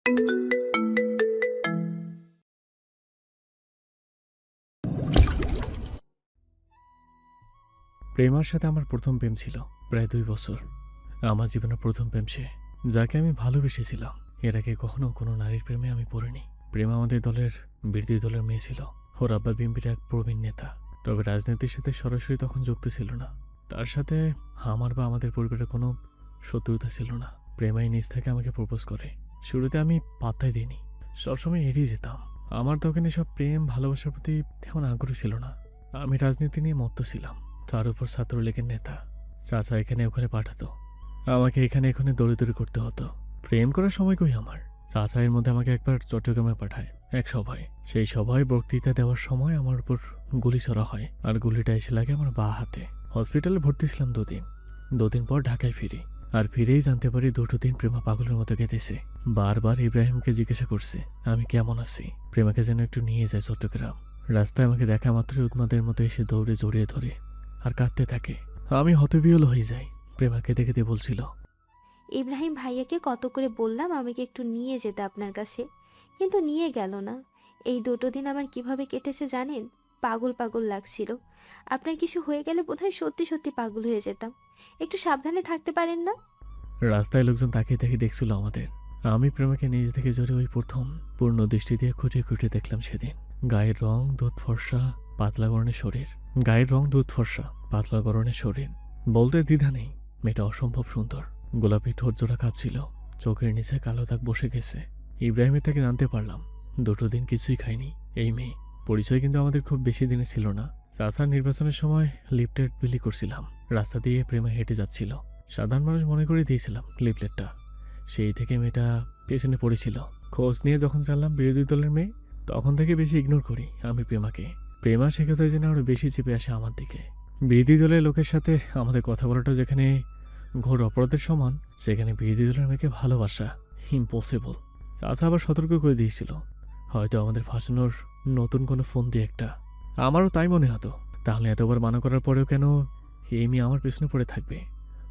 প্রেমার সাথে আমার প্রথম প্রেম ছিল প্রায় ২ বছর। আমার জীবনের প্রথম প্রেম সে, যাকে আমি ভালোবেসেছিলাম। এর আগে কখনো কোনো নারীর প্রেমে আমি পড়িনি। প্রেম আমাদের দলের বিরোধী দলের মেয়ে ছিল। ওর আব্বা বিএনপির এক প্রবীণ নেতা, তবে রাজনীতির সাথে সরাসরি তখন যুক্ত ছিল না। তার সাথে আমার বা আমাদের পরিবারের কোনো শত্রুতা ছিল না। প্রেমাই নিজ থেকে আমাকে প্রপোজ করে। শুরুতে আমি পাত্তাই দিইনি, সবসময় এড়িয়ে যেতাম। আমার তখন এসব প্রেম ভালোবাসার প্রতি তেমন আগ্রহ ছিল না। আমি রাজনীতি নিয়ে মত্ত ছিলাম, তার উপর ছাত্রলীগের নেতা। চাচা এখানে ওখানে পাঠাতো, আমাকে এখানে এখানে দৌড়ি করতে হতো। প্রেম করার সময় কই আমার। চাচা এর মধ্যে আমাকে একবার চট্টগ্রামে পাঠায় এক সভায়। সেই সভায় বক্তৃতা দেওয়ার সময় আমার উপর গুলি ছোড়া হয়, আর গুলিটা এসে লাগে আমার বাঁ হাতে। হসপিটালে ভর্তি ছিলাম 2 দিন। 2 দিন পর ঢাকায় ফিরি, আর ফিরেই জানতে পারি 2টো দিন প্রেমা পাগলের মতো কেঁদেছে। বারবার ইব্রাহিমকে জিজ্ঞাসা করছে আমি কেমন আছি। প্রেমাকে যেন একটু নিয়ে যায় চট্টগ্রাম। রাস্তায় আমাকে দেখা মাত্রই উন্মাদের মতো এসে দৌড়ে জড়িয়ে ধরে আর কাঁদতে থাকে। আমি হতবিহ্বল হয়ে যাই। প্রেমা কেঁদে কেঁদে বলছিল, ইব্রাহিম ভাইয়াকে কত করে বললাম আমাকে একটু নিয়ে যেতে আপনার কাছে, কিন্তু নিয়ে গেল না। এই 2টো দিন আমার কিভাবে কেটেছে জানেন? পাগল পাগল লাগছিল। আপনার কিছু হয়ে গেলে বোধহয় সত্যি সত্যি পাগল হয়ে যেতাম। একটু সাবধানে থাকতে পারেন না? রাস্তায় লোকজন তাকিয়ে তাকিয়ে দেখছিল আমাদের। আমি প্রেমাকে নিজে থেকে জোরে ওই প্রথম পূর্ণ দৃষ্টি দিয়ে খুঁটিয়ে খুঁটিয়ে দেখলাম সেদিন। গায়ের রং দুধ ফর্সা, পাতলা গরনের শরীর। গায়ের রং দুধ ফর্সা, পাতলা গরনের শরীর। বলতে দ্বিধা নেই, মেয়েটা অসম্ভব সুন্দর। গোলাপি ঠোঁট জোড়া কাঁপছিল, চোখের নিচে কালো দাগ বসে গেছে। ইব্রাহিমের থেকে জানতে পারলাম 2টো দিন কিছুই খায়নি এই মেয়ে। পরিচয় কিন্তু আমাদের খুব বেশি দিনে ছিল না। চাচার নির্বাচনের সময় লিফটেড বিলি করছিলাম। রাস্তা দিয়ে প্রেমা হেঁটে যাচ্ছিল। সাধারণ মানুষ মনে করে দিয়েছিলাম লিফলেটটা। সেই থেকে মেয়েটা পেছনে পড়েছিল। খোঁজ নিয়ে যখন জানলাম বিরোধী দলের মেয়ে, তখন থেকে বেশি ইগনোর করি আমি প্রেমাকে। প্রেমা সে কথায় যেন আরো বেশি চেপে আসে আমার দিকে। বিরোধী দলের লোকের সাথে আমাদের কথা বলাটা যেখানে ঘোর অপরাধের সমান, সেখানে বিরোধী দলের মেয়েকে ভালোবাসা ইম্পসিবল। চাচা আবার সতর্ক করে দিয়েছিল, হয়তো আমাদের ফাঁসানোর নতুন কোনো ফোন দিয়ে একটা। আমারও তাই মনে হতো, তাহলে এতবার মানা করার পরেও কেন এই মেয়ে আমার পেছনে পড়ে থাকবে।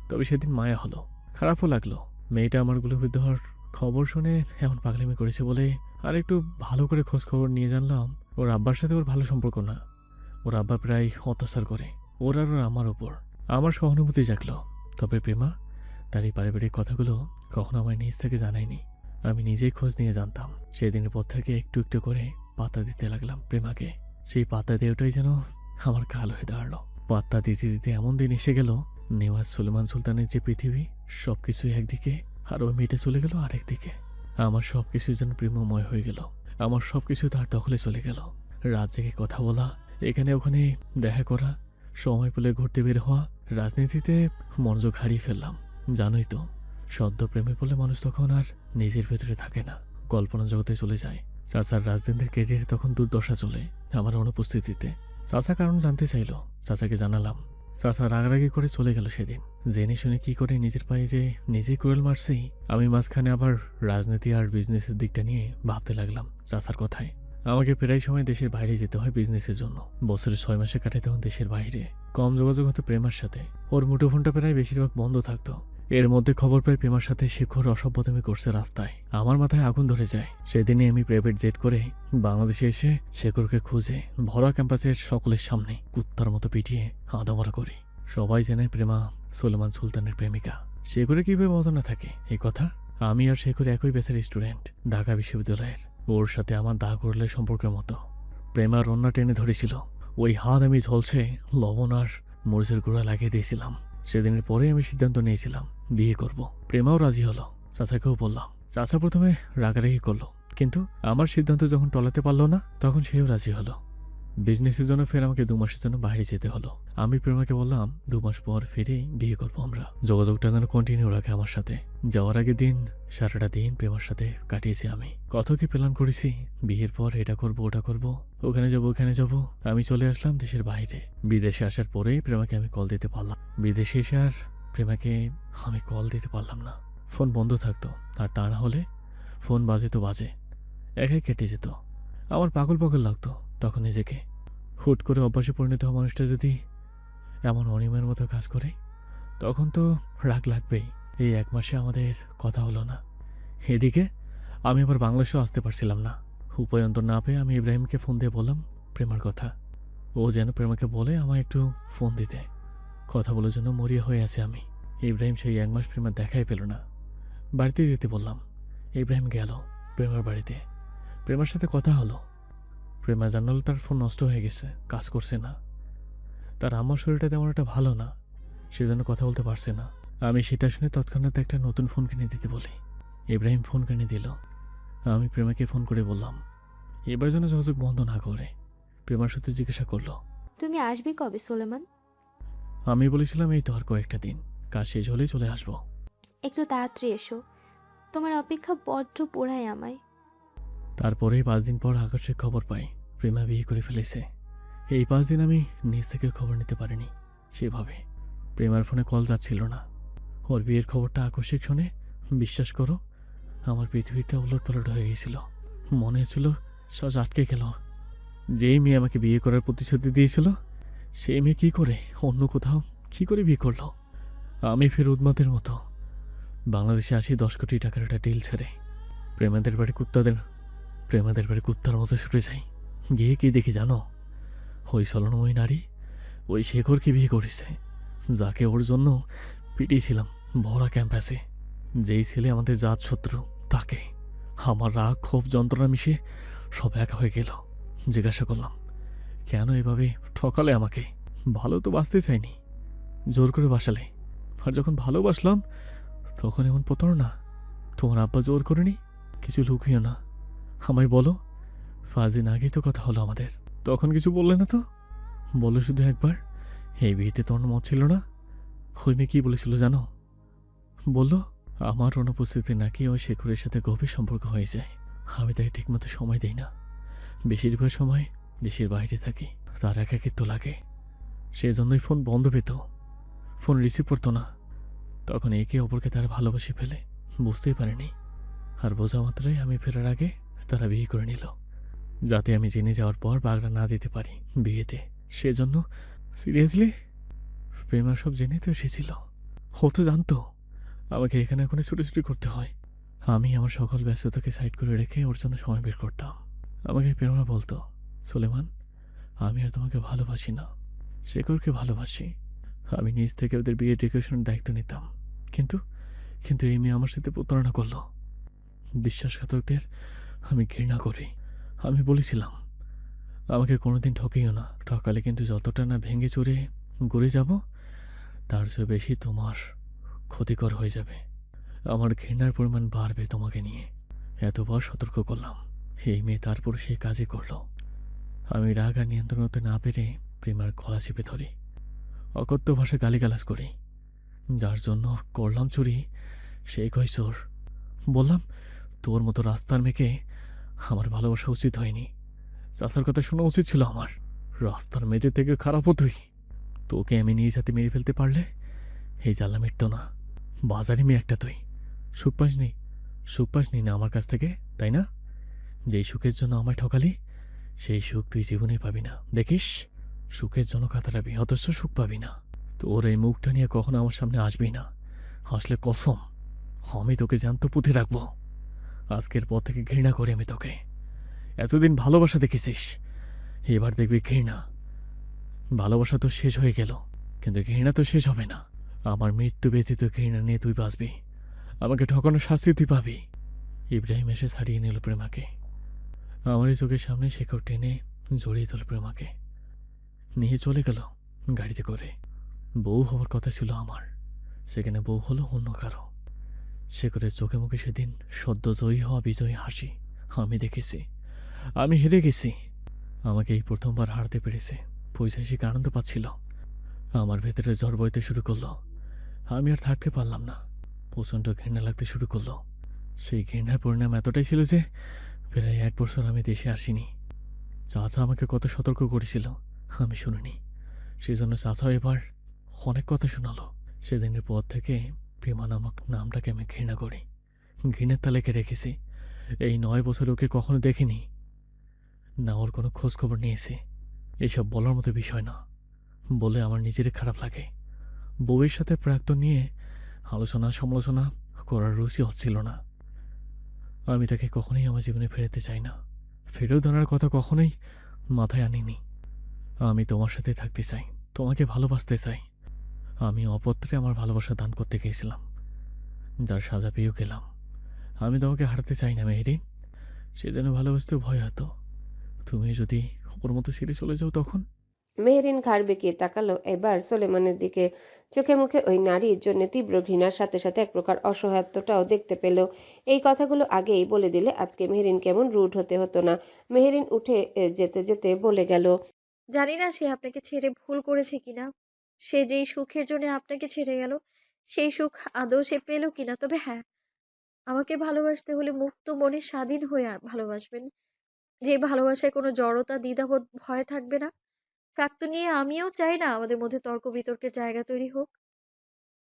তবে সেদিন মায়া হলো, খারাপও লাগলো। মেয়েটা আমার গুলিবিদ্ধ হওয়ার খবর শুনে এমন পাগলামি করেছে বলে আর একটু ভালো করে খোঁজ খবর নিয়ে জানলাম ওর আব্বার সাথে ওর ভালো সম্পর্ক না। ওর আব্বা প্রায় অত্যাচার করে ওর আর আমার ওপর। আমার সহানুভূতি জাগলো। তবে প্রেমা তার এই পারিবারিক কথাগুলো কখনো আমার নিজ থেকে জানায়নি। আমি নিজেই খোঁজ নিয়ে জানতাম। সেদিনের পর থেকে একটু একটু করে পাতা দিতে লাগলাম প্রেমাকে। সেই পাতা দেওয়াটাই যেন আমার কাল হয়ে দাঁড়ালো। পাত্তা দিতে দিতে এমন দিন এসে গেল, নেওয়াজ সুলেমান সুলতানের যে পৃথিবী, সবকিছু একদিকে আর ওই মেয়েটা চলে গেল আরেকদিকে। আমার সবকিছু যেন প্রেমময় হয়ে গেল। আমার সবকিছু তার দখলে চলে গেল। রাত জেগে কথা বলা, এখানে ওখানে দেখা করা, সময় পেলে ঘুরতে বের হওয়া, রাজনীতিতে মনোযোগ হারিয়ে ফেললাম। জানোই তো, সদ্য প্রেমে পড়লে মানুষ তখন আর নিজের ভেতরে থাকে না, কল্পনা জগতে চলে যায়। চাচার রাজনীতির ক্যারিয়ারে তখন দুর্দশা চলে আমার অনুপস্থিতিতে। চাচা কারণ জানতে চাইল, চাচাকে জানালাম। চাচা রাগারাগি করে চলে গেল সেদিন। জেনে শুনে কি করে নিজের পায়ে যে নিজেই কোড়াল মারছি। আমি মাঝখানে আবার রাজনীতি আর বিজনেসের দিকটা নিয়ে ভাবতে লাগলাম চাচার কথায়। আমাকে প্রায় সময় দেশের বাইরে যেতে হয় বিজনেসের জন্য। বছরে 6 মাসে কাটাতে হন দেশের বাইরে। কম যোগাযোগ হতো প্রেমার সাথে। ওর মুঠোফোনটা প্রায় বেশিরভাগ বন্ধ থাকতো। এর মধ্যে খবর পাই প্রেমার সাথে শেখর অসভ্যতামি করছে রাস্তায়। আমার মাথায় আগুন ধরে যায়। সেদিনই আমি প্রাইভেট জেট করে বাংলাদেশে এসে শেখরকে খুঁজে ভরা ক্যাম্পাসের সকলের সামনে কুত্তার মতো পিটিয়ে আদামরা করি। সবাই জানে প্রেমা সুলেমান সুলতানের প্রেমিকা। শেখরে কিভাবে অজানা থাকে এই কথা? আমি আর শেখর একই ব্যাচের স্টুডেন্ট, ঢাকা বিশ্ববিদ্যালয়ের। ওর সাথে আমার দা করলে সম্পর্কের মতো। প্রেমার অন্যা টেনে ধরেছিল, ওই হাত আমি ঝলছে লবণ আর মরিচের গুঁড়া লাগিয়ে দিয়েছিলাম। সেদিনের পরে আমি সিদ্ধান্ত নিয়েছিলাম বিয়ে করব। প্রেমাও রাজি হলো, চাচাকেও বললাম। চাচা প্রথমে রাগারাগি করলো, কিন্তু আমার সিদ্ধান্ত যখন টলাতে পারলো না, তখন সেও রাজি হলো। বিজনেসের জন্য ফের আমাকে 2 মাসের জন্য বাইরে যেতে হলো। আমি প্রেমাকে বললাম 2 মাস পর ফিরে বিয়ে করবো আমরা। যোগাযোগটা যেন কন্টিনিউ রাখে আমার সাথে। যাওয়ার আগে দিন সারাটা দিন প্রেমার সাথে কাটিয়েছি আমি। কত কি প্ল্যান করেছি, বিয়ের পর এটা করব ওটা করব, ওখানে যাব ওখানে যাব। আমি চলে আসলাম দেশের বাইরে। বিদেশে আসার পরেই প্রেমাকে আমি কল দিতে পারলাম। বিদেশে এসে আর প্রেমাকে আমি কল দিতে পারলাম না। ফোন বন্ধ থাকতো, আর তা না হলে ফোন বাজে তো বাজে, একাই কেটে যেত। আমার পাগল পাগল লাগতো তখন নিজেকে। হুট করে অভ্যাসে পরিণত হওয়া মানুষটা যদি এমন অনিমের মতো কাজ করে, তখন তো রাগ লাগবেই। এই 1 মাসে আমাদের কথা হলো না। এদিকে আমি আবার বাংলাদেশেও আসতে পারছিলাম না। উপায়ন্তর না পেয়ে আমি ইব্রাহিমকে ফোন দিয়ে বললাম প্রেমার কথা। ও যেন প্রেমাকে বলে আমায় একটু ফোন দিতে। কথা বলার জন্য মরিয়া হয়ে আছে আমি। ইব্রাহিম সেই 1 মাস প্রেমার দেখাই পেল না। বাড়িতে যেতে বললাম। ইব্রাহিম গেল প্রেমার বাড়িতে। প্রেমার সাথে কথা হলো। প্রেমা জানালো তার ফোন নষ্ট হয়ে গেছে, কাজ করছে না। তার আমার শরীরটা তেমন একটা ভালো না, সেজন্য কথা বলতে পারছে না। আমি সেটা শুনে তৎক্ষণাৎ একটা নতুন ফোন কিনে দিতে বলি। ইব্রাহিম ফোন কিনে দিল। আমি প্রেমাকে ফোন করে বললাম এবার যেন যোগাযোগ বন্ধ না করে। প্রেমার সাথে জিজ্ঞাসা করলো তুমি আসবে কবে সোলেমান? আমি বলেছিলাম এই তো আর কয়েকটা দিন, কাজ শেষ হলেই চলে আসবো। একটু তাড়াতাড়ি এসো, তোমার অপেক্ষা বড্ড পোড়ায় আমায়। তারপরে 5 দিন পর আকস্মিক খবর পাই প্রেমা বিয়ে করে ফেলেছে। এই 5 দিন আমি নিজ থেকে খবর নিতে পারিনি সেভাবে। প্রেমার ফোনে কল যাচ্ছিল না। ওর বিয়ের খবরটা আকস্মিক শুনে বিশ্বাস করো আমার পৃথিবীটা উলটপালট হয়ে গেছিল। মনে হচ্ছিল শ্বাস আটকে গেল। যেই মেয়ে আমাকে বিয়ে করার প্রতিশ্রুতি দিয়েছিল সেই মেয়ে কী করে অন্য কোথাও কী করে বিয়ে করলো। আমি ফের উন্মাদের মতো বাংলাদেশে আসি 10 কোটি টাকার একটা ডিল ছেড়ে। প্রেমাদের বাড়ি কুত্তার মতো ছুটে যাই। গিয়ে কি দেখি জানো, ওই ছলনাময়ী নারী ওই শেখরকে বিয়ে করেছে, যাকে ওর জন্য পিটিয়েছিলাম ভরা ক্যাম্পাসে। যেই ছেলে আমাদের জাত শত্রু তাকে। আমার রাগ ক্ষোভ যন্ত্রণা মিশিয়ে সব একা হয়ে গেল। জিজ্ঞাসা করলাম কেন এভাবে ঠকালে আমাকে? ভালো তো বাঁচতে চাইনি, জোর করে বাসালে। আর যখন ভালোবাসলাম তখন এমন প্রতারণা। তোমার আব্বা জোর করেনি? কিছু লুকিও না, আমায় বলো। 5 দিন আগেই তো কথা হলো আমাদের, তখন কিছু বললে না তো? বলো শুধু একবার, এই বিয়েতে তোমার মত ছিল না? ওই মেয়ে কী বলেছিল জানো? বললো আমার অনুপস্থিতি নাকি ওই শেখরের সাথে গভীর সম্পর্ক হয়ে যায়। আমি তাই ঠিকমতো সময় দিই না, বেশিরভাগ সময় দেশের বাইরে থাকি, তার একাকিত্ব লাগে। সেজন্যই ফোন বন্ধ পেত, ফোন রিসিভ করতো না। তখন একে অপরকে তারা ভালোবাসে ফেলে বুঝতেই পারেনি। আর বোঝা মাত্রই আমি ফেরার আগে তারা বিয়ে করে নিল, যাতে আমি জেনে যাওয়ার পর বাগড়া না দিতে পারি বিয়েতে। সেজন্য সিরিয়াসলি প্রেমা সব জেনে তো এসেছিল। ও তো জানতো আমাকে এখানে ওখানে ছুটোছুটি করতে হয়। আমি আমার সকল ব্যস্ততাকে সাইড করে রেখে ওর জন্য সময় বের করতাম। আমাকে প্রেমা বলতো সোলেমান আমি আর তোমাকে ভালোবাসি না, শেখরকে ভালোবাসি। আমি নিজ থেকে ওদের বিয়ে ডেকোরেশনের দায়িত্ব নিতাম। কিন্তু কিন্তু এই মেয়ে আমার সাথে প্রতারণা করলো। বিশ্বাসঘাতকদের আমি ঘৃণা করি। আমি বলেছিলাম আমাকে কোনোদিন ঠকিও না, ঠকালে কিন্তু যতটা না ভেঙে চুরে গড়ে যাব তার চেয়ে বেশি তোমার ক্ষতিকর হয়ে যাবে। আমার ঘৃণার পরিমাণ বাড়বে তোমাকে নিয়ে। এতবার সতর্ক করলাম, এই মেয়ে তারপর সেই কাজই করলো। আমি রাগ আর নিয়ন্ত্রণ করতে না পেরে প্রেমার গলা চেপে ধরি, অকথ্য ভাষায় গালিগালাজ করি। যার জন্য করলাম চুরি সেই কয় চোর। বললাম তোর মতো রাস্তার মেয়েকে আমার ভালোবাসা উচিত হয়নি। চাচার কথা শোনা উচিত ছিল আমার। রাস্তার মেয়েদের থেকে খারাপও তুই। তোকে আমি নিজ হাতে মেরে ফেলতে পারলে এই জ্বালা মিটত না। বাজারে মেয়ে একটা তুই। সুখ পাসনি না আমার কাছ থেকে, তাই না? যেই সুখের জন্য আমায় ঠকালি সেই সুখ তুই জীবনেই পাবি না। দেখিস সুখের জন্য কাতারাবি, অথচ সুখ পাবি না। তোর এই মুখটা নিয়ে কখনো আমার সামনে আসবি না। আসলে কসম আমি তোকে জ্যান্ত পুঁতে রাখবো। আজকের পর থেকে ঘৃণা করি আমি তোকে। এতদিন ভালোবাসা দেখেছিস, এবার দেখবি ঘৃণা। ভালোবাসা তো শেষ হয়ে গেল, কিন্তু ঘৃণা তো শেষ হবে না। আমার মৃত্যু ব্যতীত ঘৃণা নিয়ে তুই বাঁচবি, আমাকে ঠকানোর শাস্তি তুই পাবি। ইব্রাহিম এসে ছাড়িয়ে নিল প্রেমাকে। আমারই চোখের সামনে শেখর টেনে জড়িয়ে দিল প্রেমাকে, নিয়ে চলে গেল গাড়িতে করে। বউ হওয়ার কথা ছিল আমার, সেখানে বউ হলো অন্য কারো। শেখরের চোখে মুখে সেদিন সদ্য জয়ী হওয়া বিজয়ী হাসি আমি দেখেছি। আমি হেরে গেছি, আমাকে এই প্রথমবার হারতে পেরেছে। পৈশাচিক আনন্দ পাচ্ছিল। আমার ভেতরে জ্বর বইতে শুরু করলো। আমি আর থাকতে পারলাম না, প্রচণ্ড ঘৃণা লাগতে শুরু করলো। সেই ঘৃণার পরিণাম এতটাই ছিল যে প্রায় 1 বছর আমি দেশে আসিনি। চাচা আমাকে কত সতর্ক করেছিল আমি শুনিনি, সেজন্য চাচাও এবার অনেক কথা শোনালো। সেদিনের পর থেকে প্রেমা নামক নামটাকে আমি ঘৃণা করি, ঘৃণের তালিকে রেখেছি। এই 9 বছর ওকে কখনো দেখিনি, না ওর কোনো খোঁজ খবর নিয়েছি। এইসব বলার মতো বিষয় না, বলে আমার নিজেরই খারাপ লাগে। বউয়ের সাথে প্রাক্তন নিয়ে আলোচনা সমালোচনা করার রুচি হচ্ছিল না। আমি তাকে কখনোই আমার জীবনে ফেরাতে চাই না। ফেরত আনার কথা কখনোই মাথায় আনিনি। আমি তোমার সাথে থাকতে চাই, তোমাকে ভালোবাসতে চাই। আমি অপত্রে আমার ভালোবাসা দান করতে গিয়েছিলাম, যার সাজা পেয়েও গেলাম। আমি তোমাকে হারাতে চাই না মেহেরিন। সে যেন ভালোবাসতেও ভয় হতো। তুমি যদি ওর মতো ছেড়ে চলে যাও তখন। মেহেরিন ঘাড় বেঁকিয়ে তাকালো এবার সোলেমানের দিকে। চোখে মুখে ওই নারীর জন্য তীব্র ঘৃণার সাথে সাথে এক প্রকার অসহায়ত্বটাও দেখতে পেল। এই কথাগুলো আগেই বলে দিলে আজকে মেহেরিন কেমন রুড হতে হতো না। মেহেরিন উঠে যেতে যেতে বলে গেল, জানি না সে আপনাকে ছেড়ে ভুল করেছে কিনা। সে যেই সুখের জন্য আপনাকে ছেড়ে গেল, সেই সুখ আদৌ সে পেল কিনা। তবে হ্যাঁ, আমাকে ভালোবাসতে হলে মুক্ত মনে স্বাধীন হয়ে ভালোবাসবেন। যে ভালোবাসায় কোনো জড়তা, দ্বিধাবোধ, ভয় থাকবে না। প্রাক্তন নিয়ে আমিও চাই না আমাদের মধ্যে তর্ক বিতর্কের জায়গা তৈরি হোক।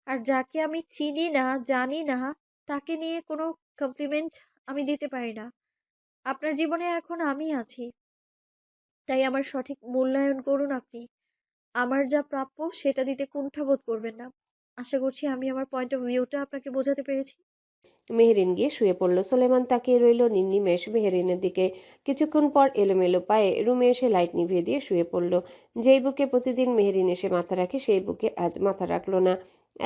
আর যাকে আমি চিনি না, জানি না, তাকে নিয়ে কোনো কমপ্লিমেন্ট আমি দিতে পারি না। আপনার জীবনে এখন আমি আছি, তাই আমার সঠিক মূল্যায়ন করুন আপনি। আমার যা প্রাপ্য সেটা দিতে কুণ্ঠাবোধ করবেন না। আশা করছি আমি আমার পয়েন্ট অফ ভিউটা আপনাকে বোঝাতে পেরেছি। মেহেরিন গিয়ে শুয়ে পড়ল। সোলেমান তাকিয়ে রইল নির্নিমেষ মেহেরিনের দিকে। কিছুক্ষণ পর এলোমেলো পায়ে রুমে এসে লাইট নিভিয়ে দিয়ে শুয়ে পড়ল। যেই বুকে প্রতিদিন মেহেরিন এসে মাথা রাখে সেই বুকে আজ মাথা রাখল না।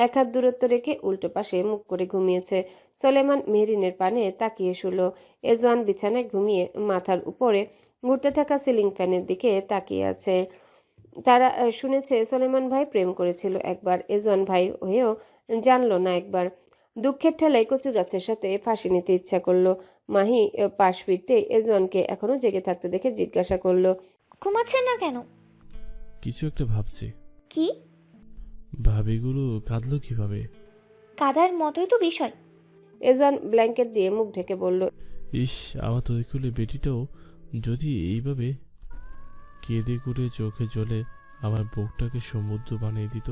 এক হাত দূরত্ব রেখে উল্টো পাশে মুখ করে ঘুমিয়েছে। সোলেমান মেহেরিনের পানে তাকিয়ে শুলো। এজওয়ান বিছানায় ঘুমিয়ে মাথার উপরে ঘুরতে থাকা সিলিং ফ্যানের দিকে তাকিয়ে আছে। তারা শুনেছে সোলেমান ভাই প্রেম করেছিল একবার। এজওয়ান ভাই হয়েও জানলো না একবার। দুঃখের ঠেলায় কচু গাছের সাথে ফাঁসি নিতে ইচ্ছা করলো। মাহি পাশ ফিরতে এজওয়ানকে এখনো জেগে থাকতে দেখে জিজ্ঞাসা করলো, ঘুমাচ্ছেন না কেন? কিছু একটা ভাবছি। কি? ভাবিগুলো কাঁদলো কিভাবে? কাদার মতোই তো বিষয়। এজওয়ান ব্ল্যাঙ্কেট দিয়ে মুখ ঢেকে বলল, ইস, আমার তো ওইকুলে বেটিটাও যদি এইভাবে কেঁদে কুটে চোখে জলে আমার বুকটাকে সমুদ্র বানিয়ে দিত,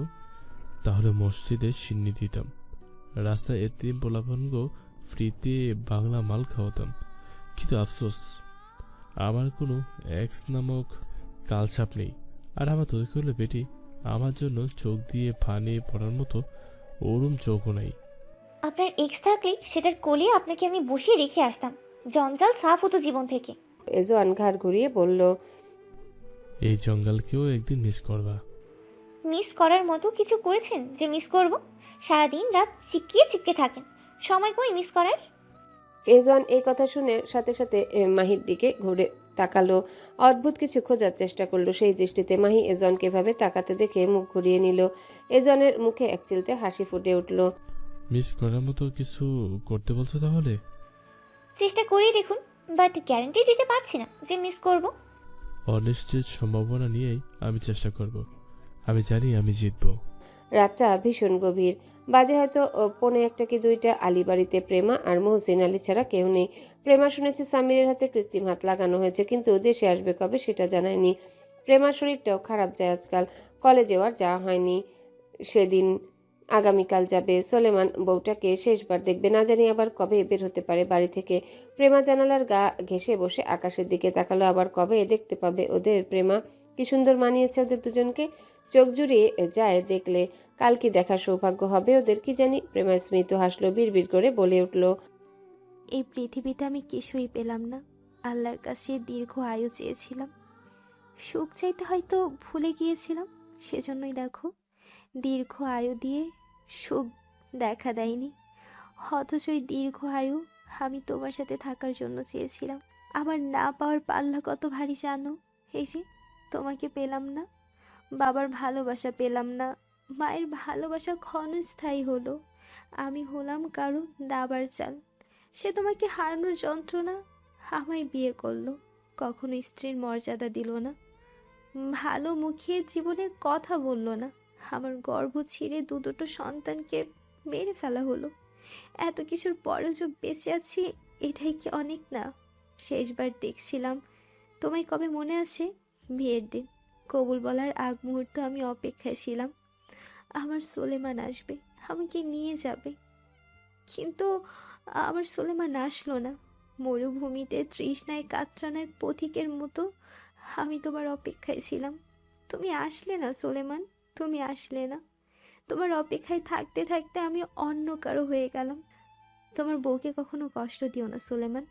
তাহলে মসজিদে সিন্নি দিতাম, রাস্তায় এতিম পোলাপানগো ফ্রিতে বাংলা মাল খাওয়াতাম। কিন্তু আফসোস, আমার কোনো এক্স নামক কালছাপ নেই। আর আমার তৈরি করলে বেটি আমার জন্য চোখ দিয়ে ফানে পড়ার মতো ওরম চোখও নাই। আপনার এক্স থাকলে সেটার কোলে আপনাকে আমি বসিয়ে রেখে আসতাম, জঞ্জাল সাফ হতো জীবন থেকে। এজওয়ান ঘাড় ঘুরিয়ে বলল, এই জঙ্গলকেও একদিন মিস করবা। মিস করার মতো কিছু করেছেন যে মিস করব? সারাদিন রাত চিপকিয়ে চিপকে থাকেন, সময় কই মিস করার? এজওয়ান এই কথা শুনে সাথে সাথে মাহির দিকে ঘুরে তাকালো। অদ্ভুত কিছু খোঁজার চেষ্টা করলো সেই দৃষ্টিতে। মাহি এজওয়ানকে এভাবে তাকাতে দেখে মুখ ঘুরিয়ে নিল। এজওয়ানের মুখে এক চিলতে হাসি ফুটে উঠল। মিস করার মতো কিছু করতে বলছো তাহলে? চেষ্টা করেই দেখুন, বাট গ্যারান্টি দিতে পারছি না যে মিস করব। অনিশ্চিত সম্ভাবনা নিয়েই আমি চেষ্টা করব। আমি জানি আমি জিতবো। রাতটা ভীষণ গভীর। বাজে হয়তো 1:45 কি 2টা। আলিবাড়িতে প্রেমা আর মহসিন আলী ছাড়া কেউ নেই। প্রেমা শুনেছে সামিরের হাতে কৃত্রিম হাত লাগানো হয়েছে, কিন্তু দেশে আসবে কবে সেটা জানায়নি। প্রেমার শরীরটাও খারাপ যায় আজকাল। কলেজেও আর যাওয়া হয়নি সেদিন। আগামীকাল যাবে। সোলেমান বউটাকে শেষবার দেখবে, না জানি আবার কবে বের হতে পারে বাড়ি থেকে। প্রেমা জানালার গা ঘেঁষে বসে আকাশের দিকে তাকালো। আবার কবে দেখতে পাবে ওদের প্রেমা? কি সুন্দর মানিয়েছে ওদের দুজনকে। চোখ জুড়িয়ে যায় দেখলে। কাল কি দেখার সৌভাগ্য হবে ওদের কি জানি। প্রেমা স্মিত হাসলো, বিড়বিড় করে বলে উঠল, এই পৃথিবীতে আমি কিছুই পেলাম না। আল্লাহর কাছে দীর্ঘ আয়ু চেয়েছিলাম, সুখ চাইতে হয়তো ভুলে গিয়েছিলাম। সেজন্যই দেখো, দীর্ঘ আয়ু দিয়ে সুখ দেখা দেয়নি। অথচ ওই দীর্ঘ আয়ু আমি তোমার সাথে থাকার জন্য চেয়েছিলাম। আমার না পাওয়ার পাল্লা কত ভারী জানো? এই যে তোমাকে পেলাম না, বাবার ভালোবাসা পেলাম না, মায়ের ভালোবাসা ক্ষণস্থায়ী হলো, আমি হলাম কারো দাবার চাল। সে তোমাকে হারানোর যন্ত্রণা আমায় বিয়ে করলো, কখনো স্ত্রীর মর্যাদা দিল না, ভালো মুখিয়ে জীবনে কথা বলল না। আমার গর্ভ ছিঁড়ে দুটো সন্তানকে মেরে ফেলা হলো। এত কিছুর পরেও যে বেঁচে আছি, এটাই কি অনেক না? শেষবার দেখছিলাম তোমায় কবে মনে আছে? বিয়ের দিন কবুল বলার আগ মুহূর্ত আমি অপেক্ষায় ছিলাম। আমার সোলেমান আসবে, আমাকে নিয়ে যাবে। কিন্তু আমার সোলেমান আসলো না। মরুভূমিতে তৃষ্ণায় কাতরানো এক পথিকের মতো আমি তোমার অপেক্ষায় ছিলাম। তুমি আসলে না সোলেমান, তুমি আসলে না। তোমার অপেক্ষায় থাকতে থাকতে আমি অন্য কারো হয়ে গেলাম। তোমার বউকে কখনো কষ্ট দিও না সুলেমান।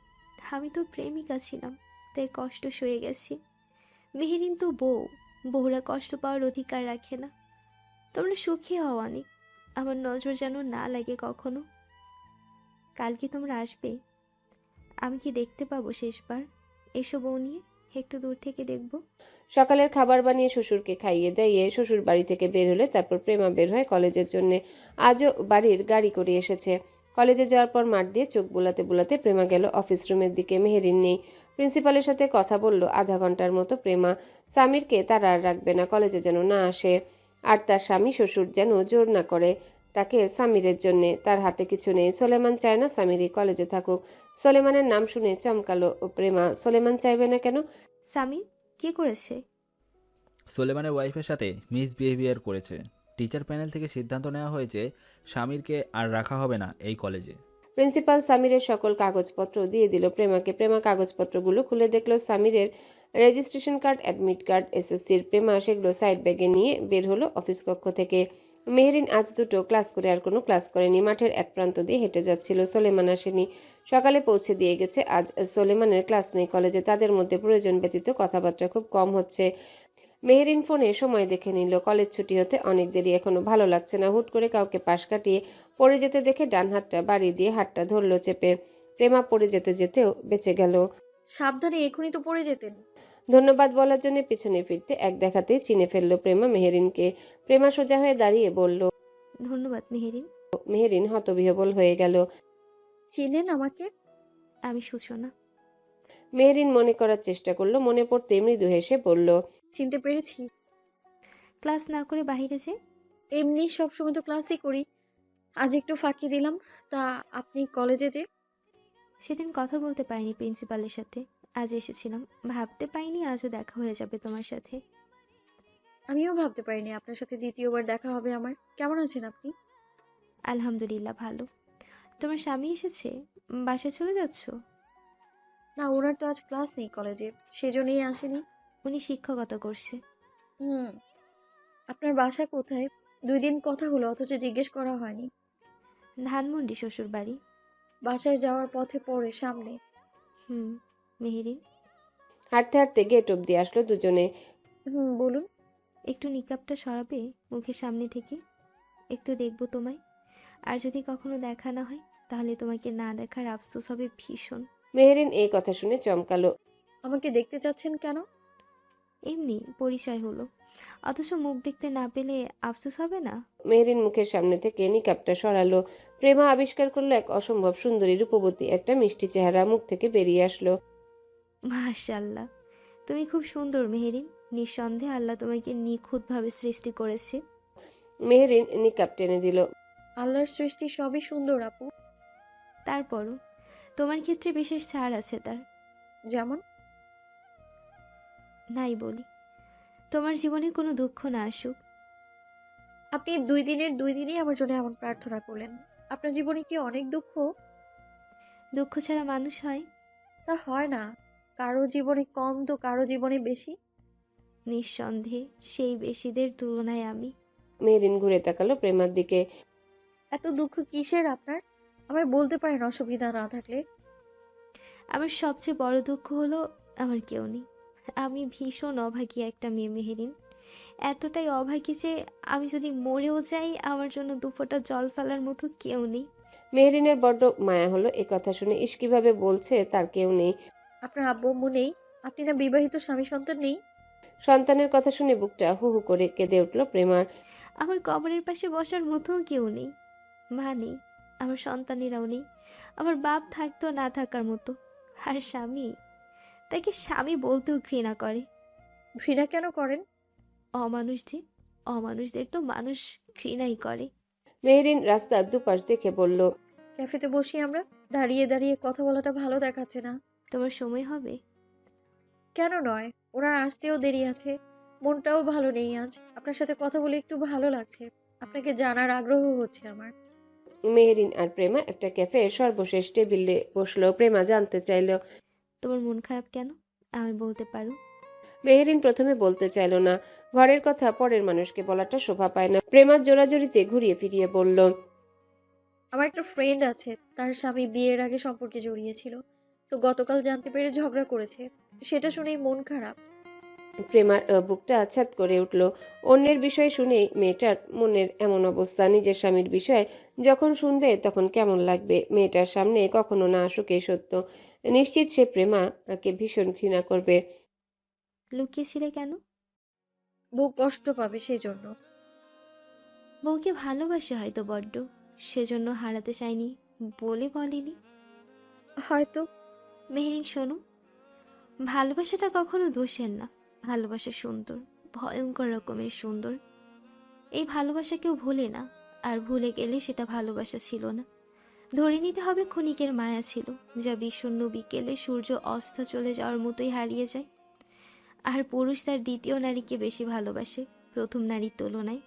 আমি তো প্রেমিকা ছিলাম, তাই কষ্ট সয়ে গেছি। মেহেরিন তো বউ, বউরা কষ্ট পাওয়ার অধিকার রাখে না। তোমরা সুখী হও অনেক, আমার নজর যেন না লাগে কখনো। কাল কি তোমরা আসবে? আমি কি দেখতে পাবো শেষবার? এসো বউ নিয়ে, একটু দূর থেকে দেখবো। সকালের খাবার বানিয়ে শ্বশুরকে খাইয়ে দাইয়ে শ্বশুর বাড়ি থেকে বের হলে তারপর প্রেমা বের হয় কলেজের জন্য। আজও বাড়ির গাড়ি করে এসেছে। কলেজে যাওয়ার পর মাঠ দিয়ে চোখ বুলাতে বুলাতে প্রেমা গেল অফিস রুমের দিকে। মেহেরিন নেই। প্রিন্সিপালের সাথে কথা বলল আধা ঘন্টার মতো প্রেমা। সামিরকে তারা আর রাখবে না, কলেজে যেন না আসে। আর তার স্বামী শ্বশুর যেন জোর না করে তাকে সামিরের জন্যে। তার হাতে কিছু নেই। সোলেমান চায় না সামিরই কলেজে থাকুক। সোলেমানের নাম শুনে চমকালো প্রেমা। সোলেমান চাইবে না কেন? স্বামী কি করেছে? সোলেমানের ওয়াইফের সাথে মিসবিহেভিয়ার করেছে। টিচার প্যানেল থেকে সিদ্ধান্ত নেওয়া হয়েছে স্বামীরকে আর রাখা হবে না এই কলেজে। প্রিন্সিপাল সামিরের সকল কাগজপত্র দিয়ে দিল প্রেমাকে। প্রেমা কাগজপত্রগুলো খুলে দেখলো সামিরের রেজিস্ট্রেশন কার্ড, অ্যাডমিট কার্ড, এসএসসির। প্রেমা সেগুলো সাইড ব্যাগে নিয়ে বের হলো অফিস কক্ষ থেকে। মেহেরিন আজ দুটো ক্লাস করে আর কোনো ক্লাস করেনি। মাঠের এক প্রান্ত দিয়ে হেঁটে যাচ্ছিল। সোলেমান আসেনি, সকালে পৌঁছে দিয়ে গেছে। আজ সোলেমানের ক্লাস নেই কলেজে। তাদের মধ্যে প্রয়োজন ব্যতীত কথাবার্তা খুব কম হচ্ছে। মেহেরিন ফোনে সময় দেখে নিল। কলেজ ছুটি হতে অনেক দেরি, এখনো ভালো লাগছে না। হুট করে কাউকে পাশ কাটিয়ে পড়ে যেতে দেখে ডান হাতটা বাড়ি দিয়ে হাতটা ধরলো চেপে। প্রেমা পড়ে যেতে যেতেও বেঁচে গেল। সাবধানে, এখনই তো পড়ে যেতেন। ধন্যবাদ বলার জন্য পিছনে ফিরতে এক দেখাতেই চিনে ফেললো প্রেমা মেহেরিনকে। প্রেমা সোজা হয়ে দাঁড়িয়ে বলল। ধন্যবাদ মেহেরিন। মেহেরিন হতবিহ্বল হয়ে গেল। চিনেন আমাকে? আমি সূচনা। মেহেরিন মনে করার চেষ্টা করলো, মনে পড়তে মৃদু হেসে বলল। চিনতে পেরেছি। ক্লাস না করে বাইরে যে? এমনি সবসময় তো ক্লাসই করি, আজ একটু ফাঁকি দিলাম। তা আপনি কলেজে যে? সেদিন কথা বলতে পারিনি প্রিন্সিপালের সাথে, আজ এসেছিলাম। ভাবতে পাইনি আজও দেখা হয়ে যাবে তোমার সাথে। আমিও ভাবতে পারিনি আপনার সাথে দ্বিতীয়বার দেখা হবে আমার। কেমন আছেন আপনি? আলহামদুলিল্লাহ ভালো। তোমার স্বামী এসেছে? বাসায় চলে যাচ্ছ? না, ওনার তো আজ ক্লাস নেই কলেজে, সেজন্যই আসেনি। উনি শিক্ষকতা করছে। হুম। আপনার বাসা কোথায়? 2 দিন কথা হলো অথচ জিজ্ঞেস করা হয়নি। ধানমন্ডি শ্বশুর বাড়ি। বাসায় যাওয়ার পথে পড়ে সামনে। মেহেরিন। হাঁটতে হাঁটতে গেট অব্দি আসলো দুজনে। বলুন। একটু নিকাবটা সরাবে মুখের সামনে থেকে? একটু দেখবো তোমায়। আর যদি কখনো দেখা না হয় তাহলে তোমাকে না দেখার আফসোস হবে ভীষণ। মেহেরিন এই কথা শুনে চমকালো। আমাকে দেখতে চাচ্ছেন কেন? এমনি পরিচয় হলো, অথচ মুখ দেখতে না পেলে আফসোস হবে না? মেহেরিন মুখের সামনে থেকে নিকাবটা সরালো। প্রেমা আবিষ্কার করলো এক অসম্ভব সুন্দরী রূপবতী একটা মিষ্টি চেহারা মুখ থেকে বেরিয়ে আসলো। মাশাআল্লাহ, তুমি খুব সুন্দর মেহেরিন। নিঃসন্দেহে আল্লাহ তোমাকে নিখুঁতভাবে সৃষ্টি করেছে। মেহেরিন নিকাব টেনে দিল। আল্লাহর সৃষ্টি সবই সুন্দর আপু। তারপরও তোমার ক্ষেত্রে বিশেষ ছাড় আছে তার। যেমন? নাই বলি, তোমার জীবনে কোনো দুঃখ না আসুক। আপনি 2 দিনের 2 দিনই আমার জন্য এমন প্রার্থনা করলেন। আপনার জীবনে কি অনেক দুঃখ? দুঃখ ছাড়া মানুষ হয়? তা হয় না। কারো জীবনে কম তো কারো জীবনে বেশি। নিঃসন্দেহে সেই বেশিদের তুলনায় আমি। মেহেরিন ঘুরে তাকালো প্রেমার দিকে। এত দুঃখ কিসের আপনার? আমায় বলতে পারেন অসুবিধা না থাকলে। আমার সবচেয়ে বড় দুঃখ হলো আমার কেউ নেই। আমি ভীষণ অভাগী একটা মেয়ে মেহেরিন। এতটাই অভাগী যে আমি যদি মরেও যাই আমার জন্য দুফোঁটা জল ফেলার মতো কেউ নেই। মেহেরিনের বড্ড মায়া হলো এ কথা শুনে। ইস কিভাবে বলছে তার কেউ নেই। আপনার আব্বু আম্মু নেই? আপনি না বিবাহিত, স্বামী সন্তান নেই? সন্তানের কথা শুনে বুকটা হু হু করে কেঁদে উঠল প্রেমার। আমার কবরের পাশে বসার মতোও কেউ নেই। মা নেই, আমার সন্তানেরাও নেই। আমার বাপ থাকতো না থাকার মতো। আর স্বামী, তাকে স্বামী বলতেও ঘৃণা করে। ঘৃণা কেন করেন? অমানুষ যে, অমানুষদের তো মানুষ ঘৃণাই করে। মেহেরিন রাস্তার দুপাশ দেখে বলল। ক্যাফেতে বসি আমরা। দাঁড়িয়ে দাঁড়িয়ে কথা বলাটা ভালো দেখাচ্ছে না। তোমার সময় হবে? কেন নয়, ওনার আসতেও দেরি আছে। মনটাও ভালো নেই আজ। আপনার সাথে কথা বলে একটু ভালো লাগছে। আপনাকে জানার আগ্রহ হচ্ছে আমার। মেহেরিন আর প্রেমা একটা ক্যাফে সর্বশেষ টেবিলে বসলো। প্রেমা জানতে চাইল। তোমার মন খারাপ কেন? আমি বলতে পারো। মেহেরিন প্রথমে বলতে চাইল না। ঘরের কথা পরের মানুষকে বলাটা শোভা পায় না। প্রেমার জোরাজুরিতে ঘুরিয়ে ফিরিয়ে বলল। আমার একটা ফ্রেন্ড আছে, তার স্বামী বিয়ের আগে সম্পর্কে জড়িয়েছিল। তো গতকাল জানতে পেরে ঝগড়া করেছে। সেটা শুনেই মন খারাপ। প্রেমার বুকটা আছাদ করে উঠল। অন্যের বিষয় শুনেই মেয়েটার মনের এমন অবস্থা। নিজের স্বামীর বিষয় যখন শুনবে তখন কেমন লাগবে। মেয়েটার সামনে কখনো না আসুক এই সত্য। নিশ্চিত সে প্রেমাকে ভীষণ ঘৃণা করবে। লুকিয়েছিলে কেন? বউ কষ্ট পাবে সেই জন্য। বউকে ভালোবাসে হয়তো বড্ড, সেজন্য হারাতে চাইনি বলে বলেনি। হয়তো। মেহেরিন শোনো, ভালোবাসাটা কখনো দোষের না। ভালোবাসা সুন্দর, ভয়ঙ্কর রকমের সুন্দর। এই ভালোবাসা কেউ ভোলে না, আর ভুলে গেলে সেটা ভালোবাসা ছিল না। ধরে নিতে হবে ক্ষণিকের মায়া ছিল, যা বিষণ্ণ বিকেলে সূর্য অস্ত চলে যাওয়ার মতোই হারিয়ে যায়। আর পুরুষ তার দ্বিতীয় নারীকে বেশি ভালোবাসে প্রথম নারীর তুলনায়।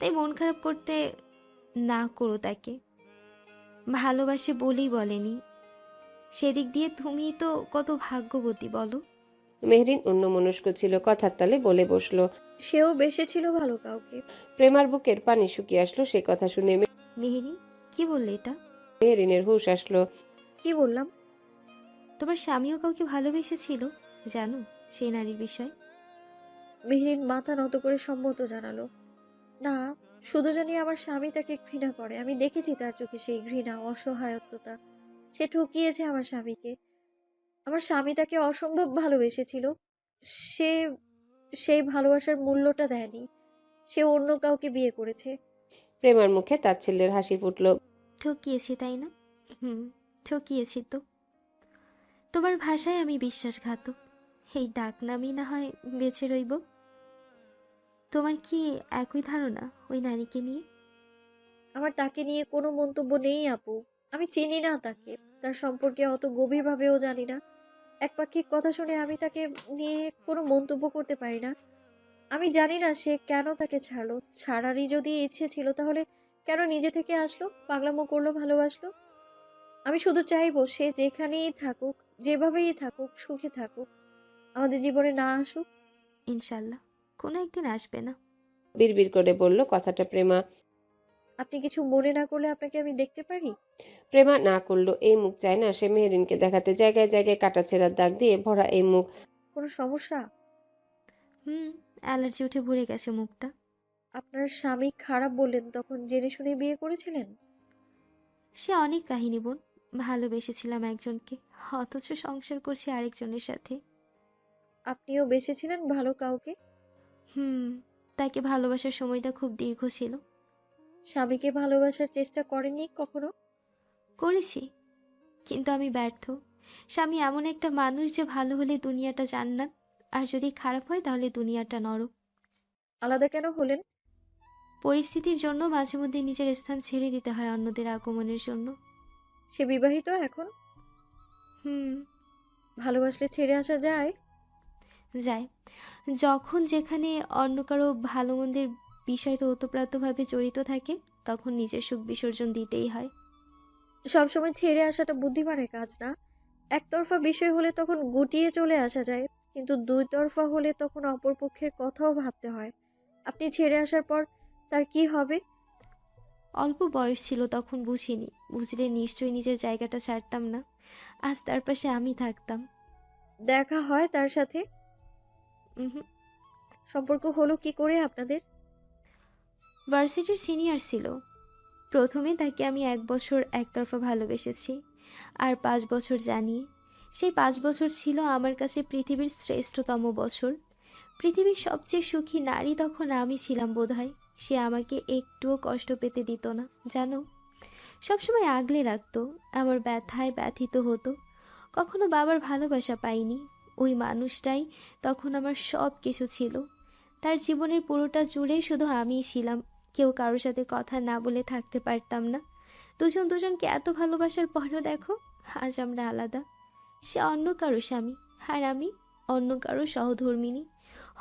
তাই মন খারাপ করতে না করো তাকে। ভালোবাসে বলেই বলেনি। সেদিক দিয়ে তুমি তো কত ভাগ্যবতী বলো। মেহরিন অন্যমনস্ক ছিল, কথার তালে বলে বসলো। সেও বেসেছিল ভালো কাউকে। প্রেমার বুকের পানি শুকিয়ে আসলো সে কথা শুনে। মেহেরিন, কি বললে এটা? মেহরিনের হুঁশ আসলো। কি বললাম? তোমার স্বামীও কাউকে ভালোবেসেছিল, জানো সেই নারীর বিষয়? মেহরিন মাথা নত করে সম্মত জানালো। না, শুধু জানি আমার স্বামী তাকে ঘৃণা করে। আমি দেখেছি তার চোখে সেই ঘৃণা, অসহায়ত্বতা। সে ঠকিয়েছে আমার স্বামীকে। আমার স্বামী তাকে অসম্ভব ভালোবেসেছিল। সে সেই ভালোবাসার মূল্যটা দেয়নি। সে অন্য কাউকে বিয়ে করেছে। প্রেমার মুখে তাচ্ছিল্যের হাসি ফুটল। ঠকিয়েছি তাই না? ঠকিয়েছি তো। তোমার ভাষায় আমি বিশ্বাসঘাতক, এই ডাকনামই না হয় বেঁচে রইব। তোমার কি একই ধারণা ওই নারীকে নিয়ে? আমার তাকে নিয়ে কোনো মন্তব্য নেই আপু। আমি চিনি না তাকে, তার সম্পর্কে অত গভীরভাবেও জানি না। একপাক্ষিক কথা শুনে আমি তাকে নিয়ে কোনো মন্তব্য করতে পারি না। আমি জানি না সে কেন তাকে ছাড়লো। ছাড়ারই যদি ইচ্ছে ছিল তাহলে কেন নিজে থেকে আসলো, পাগলামো করলো, ভালোবাসলো। আমি শুধু চাইবো সে যেখানেই থাকুক, যেভাবেই থাকুক, সুখে থাকুক, আমাদের জীবনে না আসুক। ইনশাল্লাহ কোনো একদিন আসবে না। বিড়বিড় করে বলল কথাটা প্রেমা। আপনি কিছু মনে না করলে আপনাকে আমি দেখতে পারি? প্রেমা না করলো। এই মুখ চায় না সে মেহরিনকে দেখাতে। জায়গায় জায়গায় কাটাছেঁড়ার দাগ দিয়ে ভরা এই মুখ। কোনো সমস্যা? অ্যালার্জি উঠে ভরে গেছে মুখটা। আপনার স্বামী খারাপ বললেন তখন জেনে শুনে বিয়ে করেছিলেন? সে অনেক কাহিনী বোন। ভালোবেসেছিলাম একজনকে, অথচ সংসার করছি আরেকজনের সাথে। আপনিও বেসেছিলেন ভালো কাউকে? হুম তাকে ভালোবাসার সময়টা খুব দীর্ঘ ছিল। স্বামীকে ভালোবাসার চেষ্টা করেননি কখনো? করেছি, কিন্তু আমি ব্যর্থ। স্বামী এমন একটা মানুষ যে ভালো হলে দুনিয়াটা জান্নাত, আর যদি খারাপ হয় তাহলে দুনিয়াটা নরক। আলাদা কেন হলেন? পরিস্থিতির জন্য মাঝে মধ্যে নিজের স্থান ছেড়ে দিতে হয় অন্যদের আগমনের জন্য। সে বিবাহিত এখন? হুম ভালোবাসলে ছেড়ে আসা যায়? যায়, যখন যেখানে অন্য কারো ভালো মন্দের বিষয়টা ওতপ্রোতভাবে জড়িত থাকে তখন নিজের সুখ বিসর্জন দিতেই হয়। সবসময় ছেড়ে আসাটা বুদ্ধিমানের কাজ না। একতরফা বিষয় হলে তখন গুটিয়ে চলে আসা যায়, কিন্তু দুই তরফা হলে তখন অপর পক্ষের কথাও ভাবতে হয়। আপনি ছেড়ে আসার পর তার কি হবে? অল্প বয়স ছিল তখন বুঝিনি, বুঝলে নিশ্চয়ই নিজের জায়গাটা ছাড়তাম না। আজ তার পাশে আমি থাকতাম। দেখা হয় তার সাথে? উহুম, সম্পর্ক হলো কি করে আপনাদের? ভার্সিটির সিনিয়র ছিল। প্রথমে তাকে আমি 1 বছর একতরফা ভালোবেসেছি, আর 5 বছর জানিয়ে। সেই 5 বছর ছিল আমার কাছে পৃথিবীর শ্রেষ্ঠতম বছর। পৃথিবীর সবচেয়ে সুখী নারী তখন আমি ছিলাম বোধহয়। সে আমাকে একটুও কষ্ট পেতে দিত না জানো, সবসময় আগলে রাখতো। আমার ব্যথায় ব্যথিত হতো। কখনো বাবার ভালোবাসা পাইনি। ওই মানুষটাই তখন আমার সব কিছু ছিল। তার জীবনের পুরোটা জুড়ে শুধু আমিই ছিলাম। কেউ কারোর সাথে কথা না বলে থাকতে পারতাম না। দুজন দুজনকে এত ভালোবাসার পরও দেখো, আজ আমরা আলাদা। সে অন্য কারো স্বামী, আর আমি অন্য কারো সহধর্মিণী।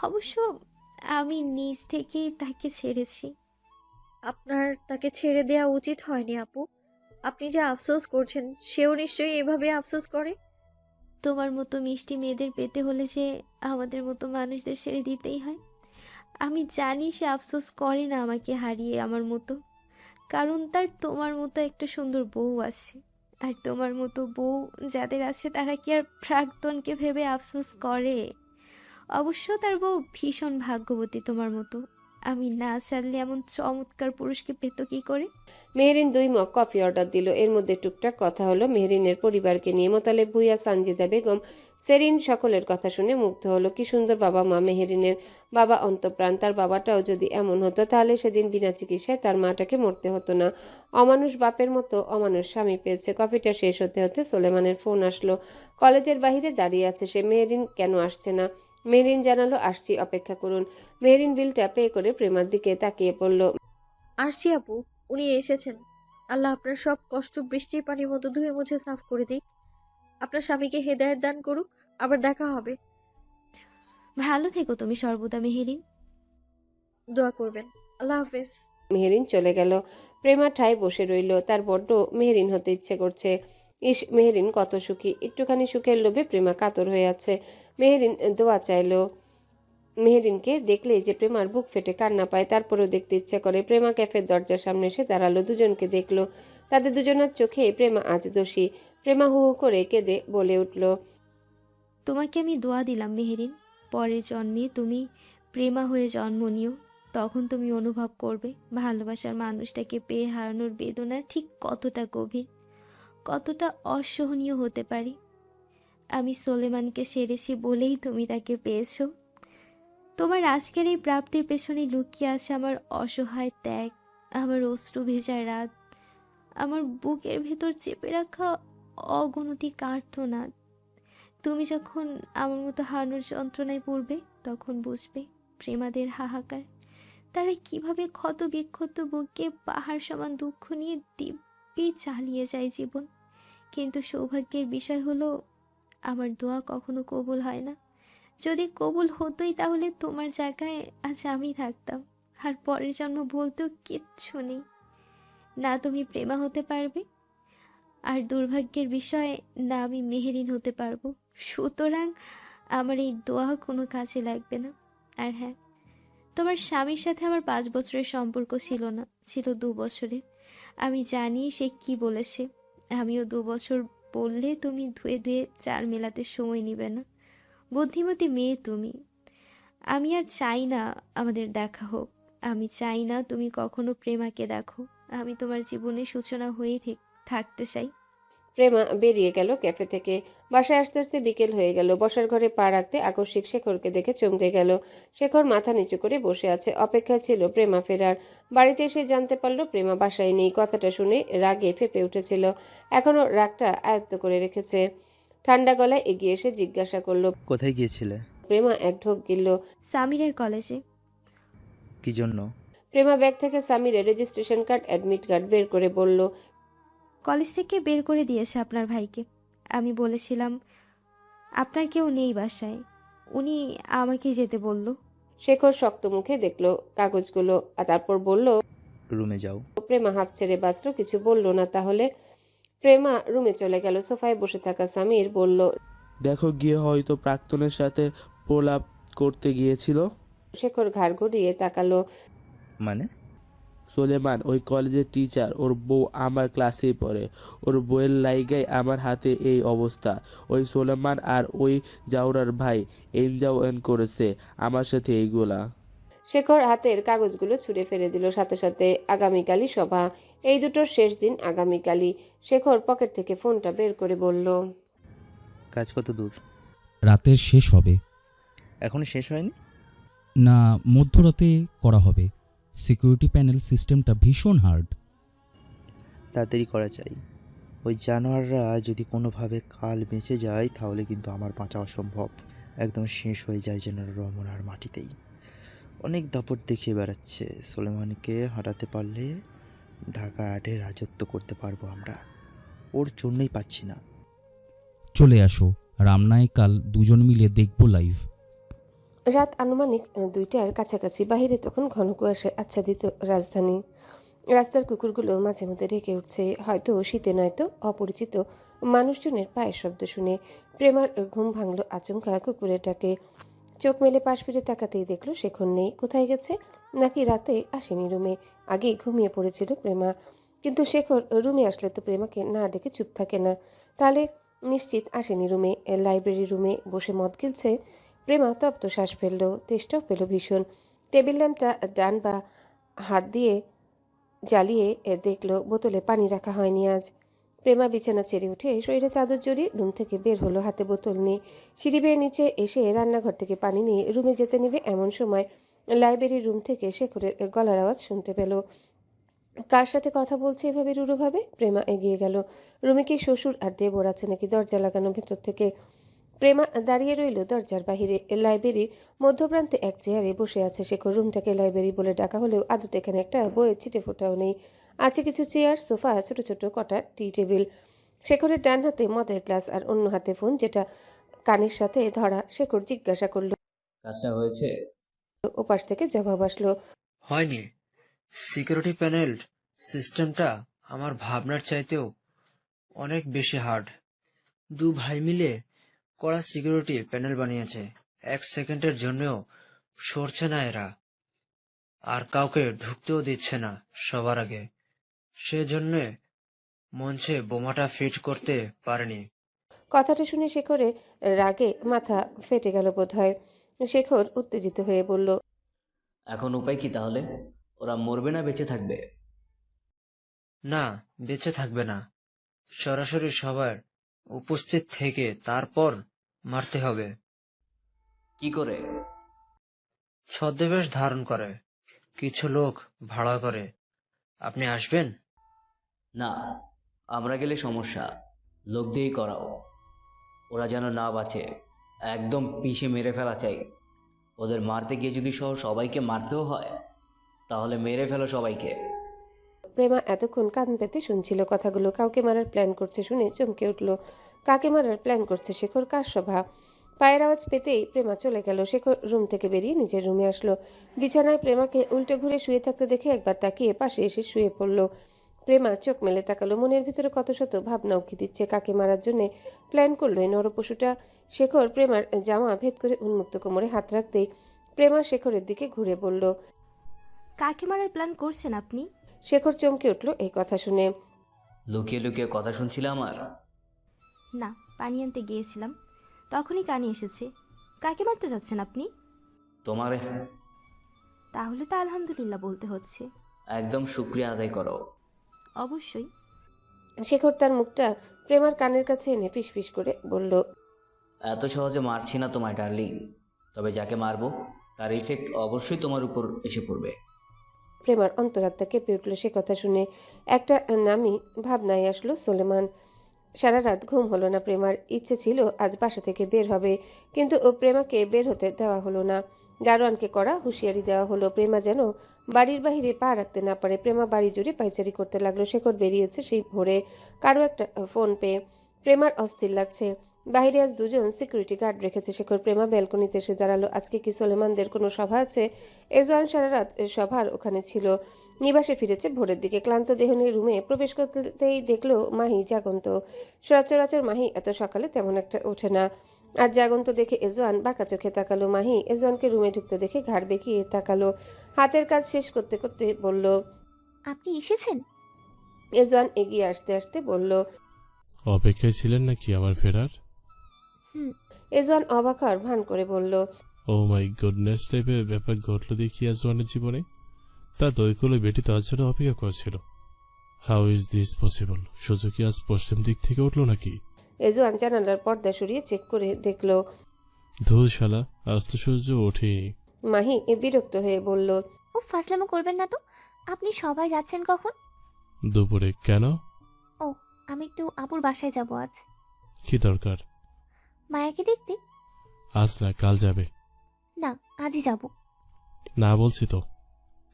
অবশ্য আমি নিজ থেকেই তাকে ছেড়েছি। আপনার তাকে ছেড়ে দেওয়া উচিত হয়নি আপু। আপনি যে আফসোস করছেন, সেও নিশ্চয়ই এভাবে আফসোস করে। তোমার মতো মিষ্টি মেয়েদের পেতে হলে যে আমাদের মতো মানুষদের ছেড়ে দিতেই হয়। আমি জানি সে আফসোস করে না আমাকে হারিয়ে আমার মতো। কারণ তার তোমার মতো একটা সুন্দর বউ আছে। আর তোমার মতো বউ যাদের আছে তারা কি আর প্রাক্তনকে ভেবে আফসোস করে? অবশ্য তার বউ ভীষণ ভাগ্যবতী তোমার মতো। আমি না চাইলে এমন চমৎকার পুরুষকে পেত কি করে? মেহরিন 2 মগ কফি অর্ডার দিল। এর মধ্যে টুকটাক কথা হলো মেহরিনের পরিবারকে নিয়ে। মোতালেব ভুঁইয়া, সানজিদা বেগম, সেরিন সকলের কথা শুনে মুগ্ধ হলো। কি সুন্দর বাবা মা। মেহরিনের বাবা অন্তঃপ্রাণ। তার বাবাটাও যদি এমন হতো তাহলে সেদিন বিনা চিকিৎসায় তার মাটাকে মরতে হতো না। অমানুষ বাপের মতো অমানুষ স্বামী পেয়েছে। কফিটা শেষ হতে হতে সোলেমানের ফোন আসলো। কলেজের বাইরে দাঁড়িয়ে আছে সে। মেহরিন কেন আসছে না? মেহরিন জানালো, আসছি, অপেক্ষা করুন। মেহরিন বিলটা পে করে প্রেমার দিকে তাকিয়ে পড়ল। আসছি আপু, উনি এসেছেন। আল্লাহ আপনার সব কষ্ট বৃষ্টির পানির মতো ধুয়ে মুছে সাফ করে দিক। আপনার স্বামীকে হেদায়েত দান করুক। আবার দেখা হবে। ভালো থেকো তুমি সর্বদা মেহেরিন। দোয়া করবেন। আল্লাহ হাফেজ। মেহরিন চলে গেল। প্রেমা ঠায় বসে রইল। তার বড্ড মেহরিন হতে ইচ্ছে করছে। ইস, মেহরিন কত সুখী। একটুখানি সুখের লোভে প্রেমা কাতর হয়ে আছে। মেহরিন দোয়া চাইল। মেহরিনকে দেখলেই যে প্রেমার বুক ফেটে কান্না পায়, তারপরেও দেখতে ইচ্ছে করে। প্রেমা ক্যাফের দরজার সামনে এসে দাঁড়ালো। দুজনকে দেখলো। তাদের দুজনের চোখে প্রেমা আজ দোষী। প্রেমা হু হু করে কেঁদে বলে উঠল, তোমাকে আমি দোয়া দিলাম মেহেরিন, পরের জন্মে তুমি প্রেমা হয়ে জন্ম নিও। তখন তুমি অনুভব করবে ভালোবাসার মানুষটাকে পেয়ে হারানোর বেদনা ঠিক কতটা গভীর, কতটা অসহনীয় হতে পারে। আমি সোলেমানকে সেরেছি বলেই তুমি তাকে পেয়েছো। তোমার আজকের এই প্রাপ্তির পেছনে লুকিয়ে আছে আমার অসহায় ত্যাগ, আমার অশ্রু ভেজা রাত, আমার বুকের ভেতর চেপে রাখা অগণতি আর্তনাদ। তুমি যখন আমার মতো হারানোর যন্ত্রণায় পড়বে তখন বুঝবে প্রেমাদের হাহাকার। তারা কিভাবে ক্ষত বিক্ষত বুকে পাহাড় সমান দুঃখ নিয়ে দিব্যি চালিয়ে যায় জীবন। কিন্তু সৌভাগ্যের বিষয় হলো আমার দোয়া কখনো কবুল হয় না। যদি কবুল হতোই তাহলে তোমার জায়গায় আজ আমি থাকতাম, আর পরের জন্ম বলতেও কিচ্ছু নেই। না তুমি প্রেমা হতে পারবে, আর দুর্ভাগ্যের বিষয় না আমি মেহেরিন হতে পারবো। সুতরাং আমার এই দোয়া কোনো কাজে লাগবে না। আর হ্যাঁ, তোমার স্বামীর সাথে আমার 5 বছরের সম্পর্ক ছিল না, ছিল 2 বছরের। আমি জানি সে কি বলেছে। আমিও 2 বছর বললে তুমি ধুয়ে ধুয়ে 4 মেলাতে সময় নিবে না। বুদ্ধিমতী মেয়ে তুমি। আমি আর চাই না আমাদের দেখা হোক। আমি চাই না তুমি কখনো প্রেমাকে দেখো। আমি তোমার জীবনের সূচনা হয়েই থাকতে চাই। প্রেমা বেরিয়ে গেল ক্যাফে থেকে। বাসায় আসতে আসতে বিকেল হয়ে গেল। বসার ঘরে পা রাখতে আকস্মিক শেখরকে দেখে চমকে গেল। শেখর মাথা নিচু করে বসে আছে। অপেক্ষা ছিল প্রেমা ফেরার। বাড়িতে এসে জানতে পারল প্রেমা বাসায় নেই। কথাটা শুনে রাগে ফেপে উঠেছিল। এখনো রাগটা আয়ত্ত করে রেখেছে। ঠান্ডা গলায় এগিয়ে এসে জিজ্ঞাসা করলো, কোথায় গিয়েছিলে? প্রেমা এক ঢোক গিলল। সামিরের কলেজে। কি জন্য? প্রেমা ব্যাগ থেকে সামিরের রেজিস্ট্রেশন কার্ড, অ্যাডমিট কার্ড বের করে বলল, কলেজ থেকে বের করে দিয়েছে আপনার ভাইকে। আমি বলেছিলাম আপনার কেউ নেই বাসায়, উনি আমাকে যেতে বলল। শেখর শক্ত মুখে দেখলো কাগজগুলো আর তারপর বলল। রুমে যাও। প্রেমা হাফ ছেড়ে বাঁচলো, কিছু বলল না। তাহলে প্রেমা রুমে চলে গেল। সোফায় বসে থাকা সামির বলল, দেখো গিয়ে হয়তো প্রাক্তনের সাথে প্রলাপ করতে গিয়েছিল। শেখর ঘাড় ঘুরিয়ে তাকালো। মানে? সোলেমান ওই কলেজের টিচার, ওর বউ আমার ক্লাসেই পড়ে। ওর বউয়ের লাইগায় আমার হাতে এই অবস্থা। ওই সোলেমান আর ওই জাউরার ভাই এনজাওয়েন করেছে আমার সাথে এইগুলা। শেখর হাতের কাগজগুলো ছুঁড়ে ফেলে দিল। সাথে সাথে আগামীকালই সভা। এই দুটোর শেষ দিন আগামীকালই। শেখর পকেট থেকে ফোনটা বের করে বলল, কাজ কত দূর? রাতের শেষ হবে। এখনো শেষ হয়নি? না, মধ্যরাতে করা হবে। সিকিউরিটি প্যানেল সিস্টেমটা ভীষণ হার্ড। তাড়াতাড়ি করা চাই। ওই জানোয়াররা যদি কোনোভাবে কাল বেঁচে যায় তাহলে কিন্তু আমার বাঁচা অসম্ভব। একদম শেষ হয়ে যায় যেন রমনার মাটিতেই। অনেক দাপট দেখিয়ে বেড়াচ্ছে। সোলেমানকে হারাতে পারলে ঢাকা 8-এ রাজত্ব করতে পারবো আমরা। ওর জন্যই পাচ্ছি না। চলে আসো, রামনায় কাল দুজন মিলে দেখব লাইভ। রাত আনুমানিক 2টার কাছাকাছি। বাহিরে তখন ঘন কুয়াশায় আচ্ছাদিত রাজধানী। রাস্তার কুকুরগুলো মাঝে মধ্যে ঢেকে উঠছে, হয়তো শীতে নয়তো অপরিচিত মানুষজনের পায়ের শব্দ শুনে। প্রেমার ঘুম ভাঙল আচমকা কুকুরের ডাকে। চোখ মেলে পাশ ফিরে তাকাতেই দেখলো শেখর নেই। কোথায় গেছে? নাকি রাতে আসেনি রুমে? আগেই ঘুমিয়ে পড়েছিল প্রেমা। কিন্তু শেখর রুমে আসলে তো প্রেমাকে না ডেকে চুপ থাকে না। তাহলে নিশ্চিত আসেনি রুমে। লাইব্রেরি রুমে বসে মদ গিলছে। প্রেমা তপ্ত শ্বাস ফেলল, তেষ্টাও পেল ভীষণ। টেবিল ল্যাম্পটা ডান বা হাত দিয়ে জ্বালিয়ে দেখলো বোতলে পানি রাখা হয়নি আজ। প্রেমা বিছানা ছেড়ে উঠে শরীরে চাদর জড়িয়ে রুম থেকে বের হলো, হাতে বোতল নিয়ে। সিঁড়ি বেয়ে নিচে এসে রান্নাঘর থেকে পানি নিয়ে রুমে যেতে নেবে এমন সময় লাইব্রেরির রুম থেকে শেখরের গলার আওয়াজ শুনতে পেল। কার সাথে কথা বলছে এভাবে রুড়োভাবে? প্রেমা এগিয়ে গেল। রুমে কি শ্বশুর আর দেব আছে নাকি? দরজা লাগানো ভেতর থেকে। প্রেমা দাঁড়িয়ে রইল দরজার বাহিরে। লাইব্রেরির মধ্যপ্রান্তে এক চেয়ারে বসে আছে শেখর। রুমটাকে লাইব্রেরি বলে ডাকা হলেও আদতে এখানে একটা বইয়ের ছিটে ফোটাও নেই। আছে কিছু চেয়ার, সোফা, ছোট ছোট কটা টি টেবিল। শেখরের ডান হাতে মদের গ্লাস আর অন্য হাতে ফোন, যেটা কানের সাথে ধরা। শেখর জিজ্ঞাসা করল। কাজটা হয়েছে? ওপাশ থেকে জবাব আসলো, হয়নি। সিকিউরিটি প্যানেল সিস্টেমটা আমার ভাবনার চাইতেও অনেক বেশি হার্ড। দু ভাই মিলে কড়া সিকিউরিটি প্যানেল বানিয়েছে। 1 সেকেন্ডের জন্যও সরছে না এরা, আর কাউকে ঢুকতেও দিচ্ছে না সবার আগে। সেজন্য মঞ্চে বোমাটা ফিট করতে পারেনি। কথাটা শুনে শেখরের রাগে মাথা ফেটে গেল বোধহয়। শেখর উত্তেজিত হয়ে বলল, এখন উপায় কি তাহলে? ওরা মরবে না বেঁচে থাকবে? না, বেঁচে থাকবে না। সরাসরি সবার উপস্থিত থেকে তারপর মারতে হবে। কি করে? ছদ্মবেশ ধারণ করে, কিছু লোক ভাড়া করে। আপনি আসবেন? না, আমরা গেলে সমস্যা। লোক দিয়েই করাও। ওরা যেন না বাঁচে। একদম পিষে মেরে ফেলা চাই। ওদের মারতে গিয়ে যদি সহ সবাইকে মারতেও হয়, তাহলে মেরে ফেলো সবাইকে। প্রেমা এতক্ষণ কান পেতে শুনছিল কথাগুলো। কাউকে মারার প্ল্যান করছে শুনে চমকে উঠল। কাকে মারার প্ল্যান করছে শেখর? কার সভা? পায়ের আওয়াজ পেতেই প্রেমা চলে গেল। শেখর রুম থেকে বেরিয়ে নিজের রুমে আসলো। বিছানায় প্রেমাকে উল্টে ঘুরে শুয়ে থাকতে দেখে একবার তাকিয়ে পাশে এসে শুয়ে পড়ল। প্রেমা চোখ মেলে তাকালো। মনের ভিতরে কত শত ভাবনা উকি দিচ্ছে। কাকে মারার জন্য প্ল্যান করলো এই নরপশুটা? শেখর প্রেমার জামা ভেদ করে উন্মুক্ত কোমরে হাত রাখতেই প্রেমা শেখরের দিকে ঘুরে বলল, কাকে মারার প্ল্যান করছেন আপনি? শেখর চমকে উঠল এই কথা শুনে। লুকিয়ে লুকিয়ে কথা শুনছিলে আমার? না, পানি আনতে গিয়েছিলাম, তখনই কানে এসেছে। কাকে মারতে যাচ্ছেন আপনি? তোমারে। তাহলে তো আলহামদুলিল্লাহ বলতে হচ্ছে। একদম শুকরিয়া আদায় করো। অবশ্যই। শেখর তার মুখটা প্রেমার কানের কাছে এনে ফিসফিস করে বলল, এত সহজে মারছি না তোমায় ডার্লিং। তবে যাকে মারবো তার ইফেক্ট অবশ্যই তোমার উপর এসে পড়বে। প্রেমার অন্তরাত্মা কেঁপে উঠল সে কথা শুনে। একটা নামই ভাবনায় আসলো, সোলেমান। সারা রাত ঘুম হলো না প্রেমার। ইচ্ছে ছিল আজ বাসা থেকে বের হবে, কিন্তু ও প্রেমাকে বের হতে দেওয়া হলো না। গারোয়ানকে করা হুঁশিয়ারি দেওয়া হলো, প্রেমা যেন বাড়ির বাহিরে পা রাখতে না পারে। প্রেমা বাড়ি জুড়ে পাইচারি করতে লাগলো। শেখর বেরিয়েছে সেই ভোরে কারো একটা ফোন পেয়ে। প্রেমার অস্থির লাগছে। বাইরে আজ 2 জন সিকিউরিটি গার্ড রেখেছে শেখর। প্রেমা ব্যালকনিতে এসে দাঁড়ালো। আজকে কি সোলেমানদের কোনো সভা আছে? এজওয়ান সারা রাত সভার ওখানে ছিল। নিবাসে ফিরেছে ভোরের দিকে। ক্লান্ত দেহ নিয়ে রুমে প্রবেশ করতেই দেখলো মাহি জাগন্ত। সচরাচর মাহি এত সকালে তেমন একটা ওঠে না। আর জাগন্ত দেখে এজওয়ান বাঁকা চোখে তাকালো। মাহি এজওয়ানকে রুমে ঢুকতে দেখে ঘাড় বেঁকিয়ে তাকালো। হাতের কাজ শেষ করতে করতে বলল, আপনি এসেছেন? এজওয়ান এগিয়ে আসতে আসতে বলল, অপেক্ষায় ছিলেন নাকি আমার ফেরার? হুম। এজওয়ান অবাক হওয়ার ভান করে বলল, ও মাই গুডনেস, টাইপের ব্যাপার ঘটলো দেখি আজওয়ানের জীবনে। তার দৈকুলো বেটি তার জন্য অপেক্ষা করেছিল। How is this possible? Suzuki আজ পশ্চিম দিক থেকে উঠলো নাকি? এজওয়ান জানালার পর্দা সরিয়ে চেক করে দেখল। ধুর শালা, আজ তো সূর্য ওঠেইনি। মাহি বিরক্ত হয়ে বলল, ও ফাজলামো করবেন না তো। আপনি সবাই যাচ্ছেন কখন? দুপুরে। কেন? ও, আমি একটু আপুর বাসায় যাব আজ। কি দরকার? মায়াকে দেখতে। আজ না, কাল যাবে। না, আজই যাব। না বলছি তো,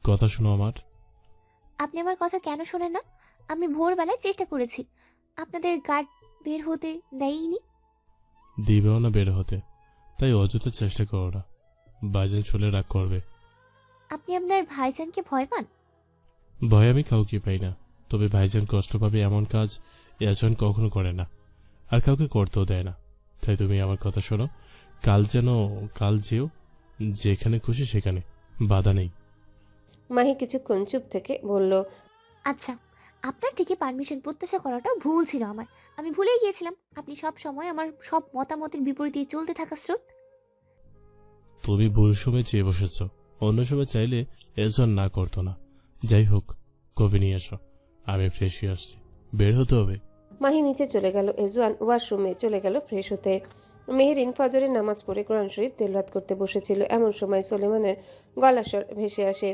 কথা শোনো আমার। আপনি আমার কথা কেন শোনেন না? আমি ভোরবেলায় চেষ্টা করেছি, আপনাদের গার্ড বের হতে দেয়নি। দিবেও না বের হতে, তাই অযথা চেষ্টা করো না। ভাইজান চলে রাগ করবে। আপনি আপনার ভাইজানকে ভয় পান? ভয় আমি কাউকে পাই না, তবে ভাইজান কষ্ট পাবে এমন কাজ এজন কখনো করে না, আর কাউকে করতেও দেয় না। তাই তুমি আমার কথা শোনো, কাল যেও। যেখানে খুশি সেখানে, বাধা নেই। মাহি কিছুক্ষণ চুপ থেকে বলল, আচ্ছা, আপনার থেকে পারমিশন প্রত্যাশা করাটা ভুল ছিল আমার। আমি ভুলেই গিয়েছিলাম আপনি সব সময় আমার সব মতামতের বিপরীতে চলতে থাকা স্রোত। তুমি ভুল সময় চেয়ে বসেছ, অন্য সময় চাইলে এসব না করতো না। যাই হোক, কফি নিয়ে এসো, আমি ফ্রেশ হয়ে আসছি, বের হতে হবে। মাহি নিচে চলে গেল। এজওয়ান ওয়াশরুমে চলে গেল ফ্রেশ হতে। মেহেরিন ফজরের নামাজ পড়ে কোরআন শরীফ তেলাওয়াত করতে বসেছিল। এমন সময় সোলেমানের গলার স্বর ভেসে আসে।